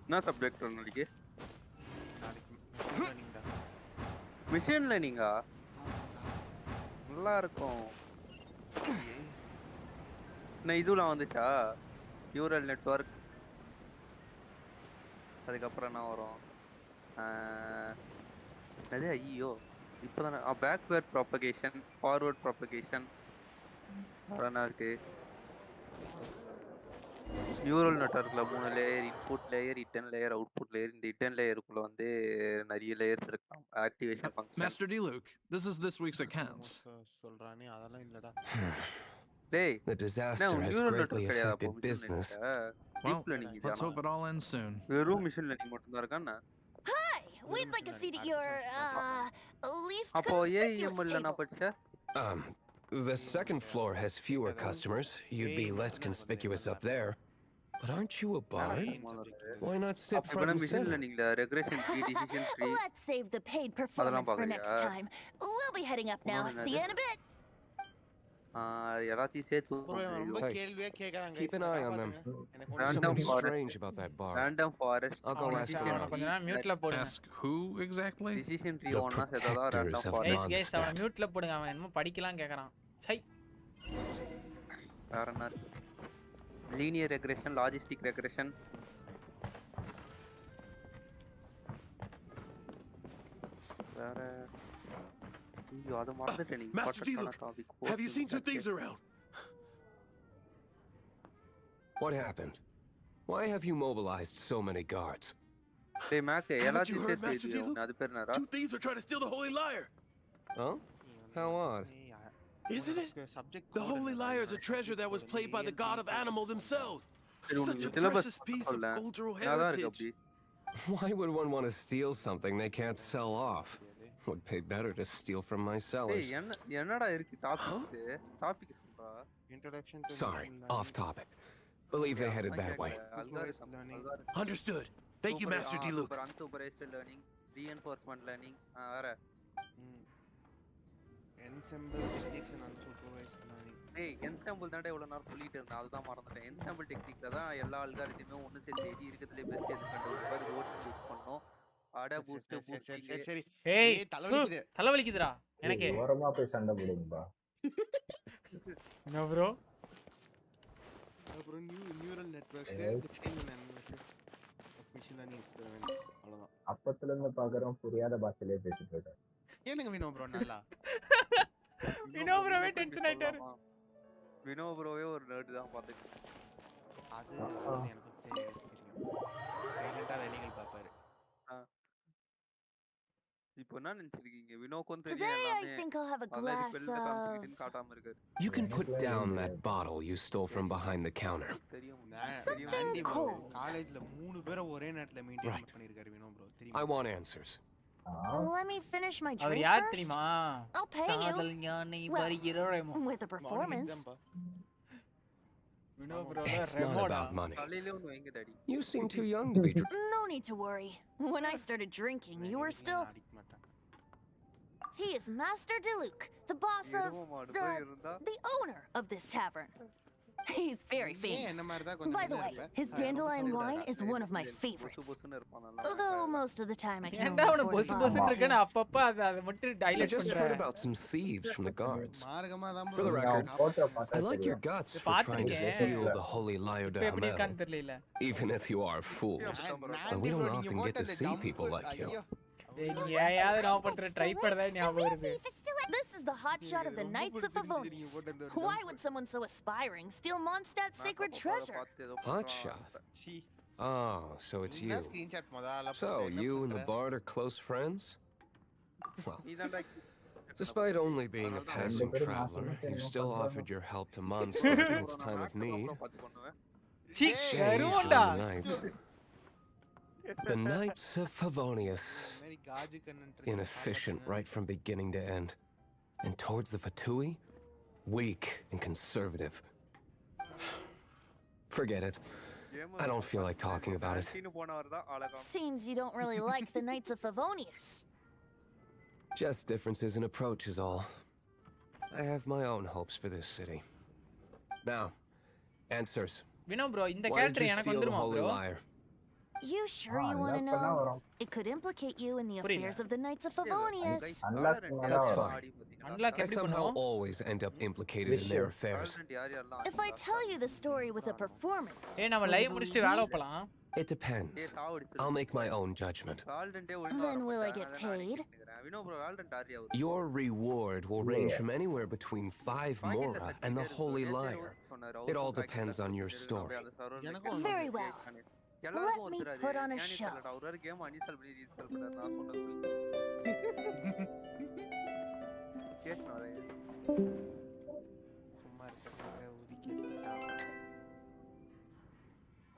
என்ன சப்ஜெக்ட் நாளைக்கு? நாளைக்கு மிஷின் லேர்னிங்கா? நல்லா இருக்கும். நான் இதுலாம் வந்துச்சா? Neural network. அதுக்கப்புறம் என்ன வரும்? அது ஐயோ இப்போதான் பேக்வேர்ட் ப்ராபகேஷன், ஃபார்வர்ட் ப்ராபகேஷன் அதெல்லாம் இருக்கு. நியூரல் நெட்வொர்க்ல 3 layer, input layer, hidden layer, output layer. இந்த ஹிடன் லேயருக்குள்ள வந்து நிறைய லேயர்ஸ் இருக்கலாம். Activation function. Master D-Luke, this is this week's accounts. சொல்றானே அதெல்லாம் இல்லடா. டேய் The disaster has greatly affected business. Well, let's hope it all ends soon. வெறும் மிஷின் லேர்னிங் மட்டும் தான் இருக்கானே. Hi, we'd like a seat at your least அப்போ conspicuous AML என்ன table. படிச்ச? The second floor has fewer customers. You'd be less conspicuous up there. But aren't you a bard? Why not sit front and machine center? லேர்னிங்ல regression tree, decision tree Let's save the paid performance for next time. We'll be heading up now. See you in a bit. எல்லாத்தையும் சேர்த்து ரொம்ப கேள்வியா கேக்குறாங்க. Keep an eye on them. Random Something forest. strange about that bard. Random forest. I'll go ask him. கொஞ்ச நேரம் மியூட்ல போடுங்க. Ask who exactly? Decision tree The ஒண்ணா சேர்த்ததா protectors random of forest. Guys அவன Mondstadt. மியூட்ல போடுங்க. அவன் என்னமோ படிக்கலாம் கேக்குறான். சை. வேற என்ன? Linear regression, logistic regression. வேற ஐயோ அது மறந்துட்டேன். நீ Master D-Luke, have you seen some thieves around? What happened? Why have you mobilized so many guards? டேய் மேக் Haven't you எல்லாத்தையும் heard, Master சேர்த்து D-Luke? அது பேர் என்னடா? 2 thieves are trying to steal the Holy Lyre. Huh? How odd. Isn't it? The Holy Lyre is a treasure that was played by the god of animal themselves. Such a precious piece of cultural heritage. Why would one want to steal something they can't sell off? Would pay better to steal from my sellers. டேய் என்னடா இருக்கு topic சொல்றா. Introduction to Sorry, off topic. Believe they headed that way. Understood. Thank you, Master D-Luke. Unsupervised learning, reinforcement learning, வேற ensemble techniques and unsupervised learning. டேய் ensemble தான்டா இவ்வளவு நேரம் சொல்லிட்டு இருந்தேன். அதுதான் மறந்துட்டேன். ensemble டெக்னிக்ல தான் எல்லா அல்காரிதமும் ஒன்னு சேர்த்து எழுதி இருக்குதுல பெஸ்ட் எது கண்டுபிடிப்பாரு ரோட் யூஸ் பண்ணோம். அட பூஸ்ட் சரி ஏய் தலைவலிக்குது. தலைவலிக்குதுடா எனக்கு. ஓரமா போய் சண்டை போடுங்கப்பா. என்ன ப்ரோ? அப்புறம் neural network machine learning experiments அவ்வளவுதான். அப்பத்துல இருந்து பாக்குறோம் புரியாத பாஷையிலே பேசிட்டு இருக்காரு. கேளுங்க வினோ ப்ரோ நல்லா. வினோ ப்ரோவே டென்ஷன் ஆயிட்டாரு. வினோ ப்ரோவே ஒரு நர்ட் தான் பாத்துட்டு. அது எனக்கு தெரியும். சைலண்டா வேலைகள் பாப்பாரு. Today I think I'll have a glass of... You can put down that bottle you stole from behind the counter. Something cold. காலேஜ்ல 3 பேரை ஒரே நேரத்துல மெயின்டைன் Right. பண்ணிருக்காரு Vino bro I want answers. Let me finish my அவர் drink யார் first. தெரியுமா? I'll pay you. காதல் ஞானி Well, வருகிற Remo. with a performance. Vino bro It's not ரெமோடா. about money. You seem too young to be No need to worry. When I started drinking, you were still... He is Master Diluc, the boss of... the owner of this tavern. He's very famous. By the way, his dandelion wine is one of my favorites. Although most of the time I can ஏன்டா அவன only பொசு afford a பொசுன்னு bottle. இருக்கேன்னு அப்பப்ப அத மட்டும் I toilet just heard பண்ற. about some thieves from the guards. மார்கமா தான் For the bro record, I like your guts for trying to steal the holy lyre de எப்படி Hamel, இருக்கான்னு தெரியல. even if you are fools. But we don't often get to see people like you. டேய் நீ ஏயாவது நான் பண்ற try பண்ணதா ஞாபகம் வருது. This is the hotshot of the Knights of Favonius. Why would someone so aspiring steal Mondstadt's sacred treasure? Hotshot. Oh, so it's you. So, you and the bard are close friends? Well, despite only being a passing traveler, you still offered your help to Mondstadt in its time of need. சீ Shame you joined வருவோம்டா. the Knights. The Knights of Favonius. Inefficient right from beginning to end. And towards the Fatui, weak and conservative. Forget it. I don't feel like talking about it. Seems you don't really like the Knights of Favonius. Just differences in approach is all. I have my own hopes for this city. Now, answers. Vino bro இந்த Why did character you எனக்கு steal the வந்துருமா holy bro? lyre? You sure you want to know? It could implicate you in the affairs of the Knights of Favonius. That's fine. Unlock I எப்படி somehow பண்ணுவோம்? always end up implicated in their affairs. If I tell you the story with a performance, ஏய் நம்ம will you live முடிச்சிட்டு believe வேலை me? போலாம். It depends. I'll make my own judgment. Then will I get paid? Your reward will range from anywhere between 5 mora and the holy lyre. It all depends on your story. Very well. Let me put on a show.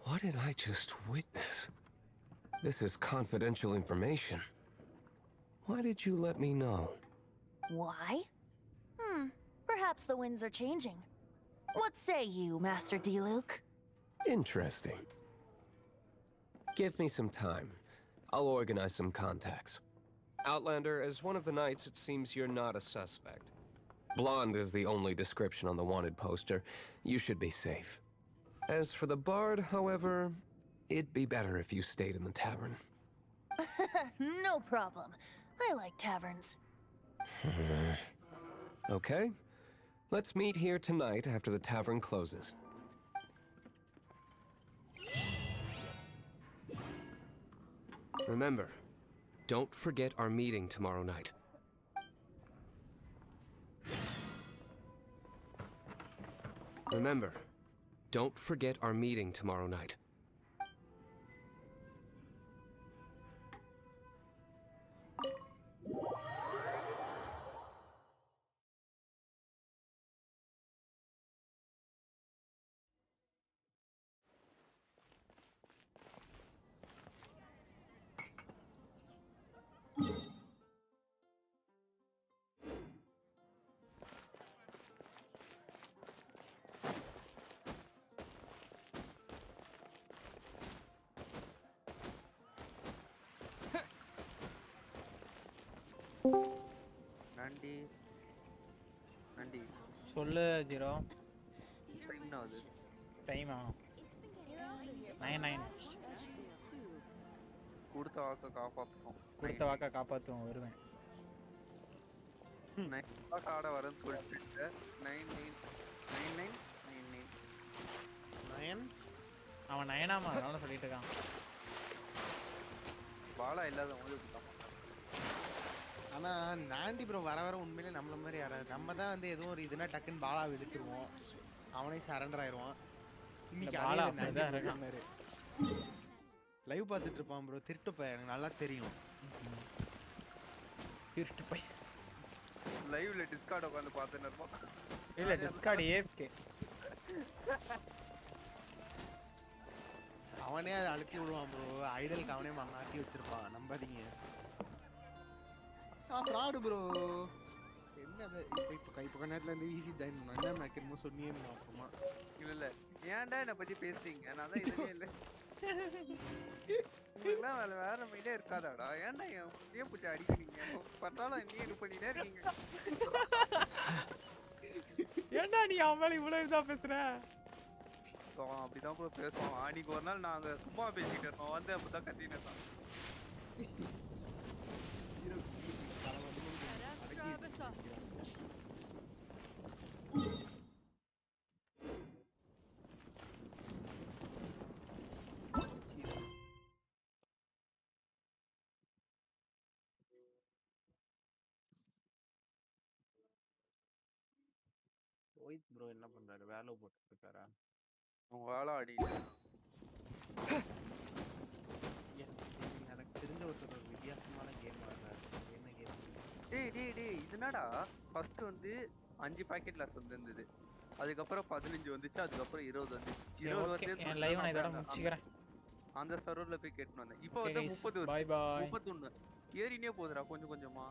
What did I just witness? This is confidential information. Why did you let me know? Why? Perhaps the winds are changing. What say you, Master Diluc? Interesting. Give me some time. I'll organize some contacts. Outlander, as one of the knights, it seems you're not a suspect. Blonde is the only description on the wanted poster. You should be safe. As for the bard, however, it'd be better if you stayed in the tavern. No problem. I like taverns. Okay. Let's meet here tonight after the tavern closes. Remember, don't forget our meeting tomorrow night. Remember, don't forget our meeting tomorrow night. சொல்லு zero. டைமா 99. கொடுத்த வாக்க காப்பாத்துவோம் வருவேன். ஆட வரேன்னு சொல்லிட்டு 99 அவன் நயனாமா அதனால சொல்லிட்டு இருக்கான். பாலா இல்லாத போது ஆனா நாண்டி ப்ரோ வர வர உண்மையிலே நம்மள மாதிரி யாராவது நம்ம தான் வந்து ஏதோ ஒரு இதுனா டக்குன்னு பாலா இழுத்துருவோம், அவனே சரண்டர் ஆயிடுவான். இன்னைக்கு பாலா அதே அப்படிதான் இருக்கான். லைவ் பார்த்துட்டு இருப்பான் ப்ரோ, திருட்டு பையன் எனக்கு நல்லா தெரியும். திருட்டு போய் லைவ்ல டிஸ்கார்ட் உட்கார்ந்து பார்த்தேன்னு இருப்போம். இல்ல டிஸ்கார்ட் ஏஎஃப்கே. அவனே அதை அழுத்தி விடுவான் ப்ரோ. ஐடலுக்கு அவனே மாத்தி வச்சிருப்பான், நம்பாதீங்க. Fraud bro. என்ன இப்போ கொஞ்ச நேரத்துல இருந்து ஈஸி ஜாயின் பண்ணா என்ன மேக்கர்மோ சொன்னியே அப்புறமா. இல்ல ஏன்டா என்ன பத்தி பேசுறீங்க? நான் தான் இதுலயே இல்ல. உங்களுக்குலாம் வேற மைண்டே இருக்காதாடா? ஏன்டா ஏன் பிடிச்சி அடிக்கிறீங்க? பட்டாலும் என்னையே இது பண்ணிட்டே இருக்கீங்க. ஏன்டா நீ அவன் மேல இவ்வளவு இதா பேசுற? அவன் அப்படிதான் கூட பேசுவான். அன்னைக்கு ஒரு நாள் நாங்க சும்மா பேசிக்கிட்டு இருந்தோம், வந்து அப்படிதான் கத்தின்னு இருந்தான். ரோஹித் ப்ரோ என்ன பண்றாரு? வேலை போட்டுட்டு இருக்காரா? உங்க வேலை அடி. எனக்கு தெரிஞ்ச ஒருத்தர் ஒரு வித்தியாசமான கேம் ஆடுறாரு. என்ன கேம்? டேய் இது என்னடா? ஃபர்ஸ்ட் வந்து 5 பாக்கெட் லாஸ் இருந்தது. அதுக்கப்புறம் 15 வந்துச்சு. அதுக்கப்புறம் 20 வந்துச்சு. 20 வந்து என் லைவ் நான் இதோட முடிச்சிக்கிறேன். அந்த சர்வர்ல போய் கேட்னு வந்தேன். இப்போ வந்து 30 வருது. By by. 31 ஏறினே போகுதுடா கொஞ்சம் கொஞ்சமா.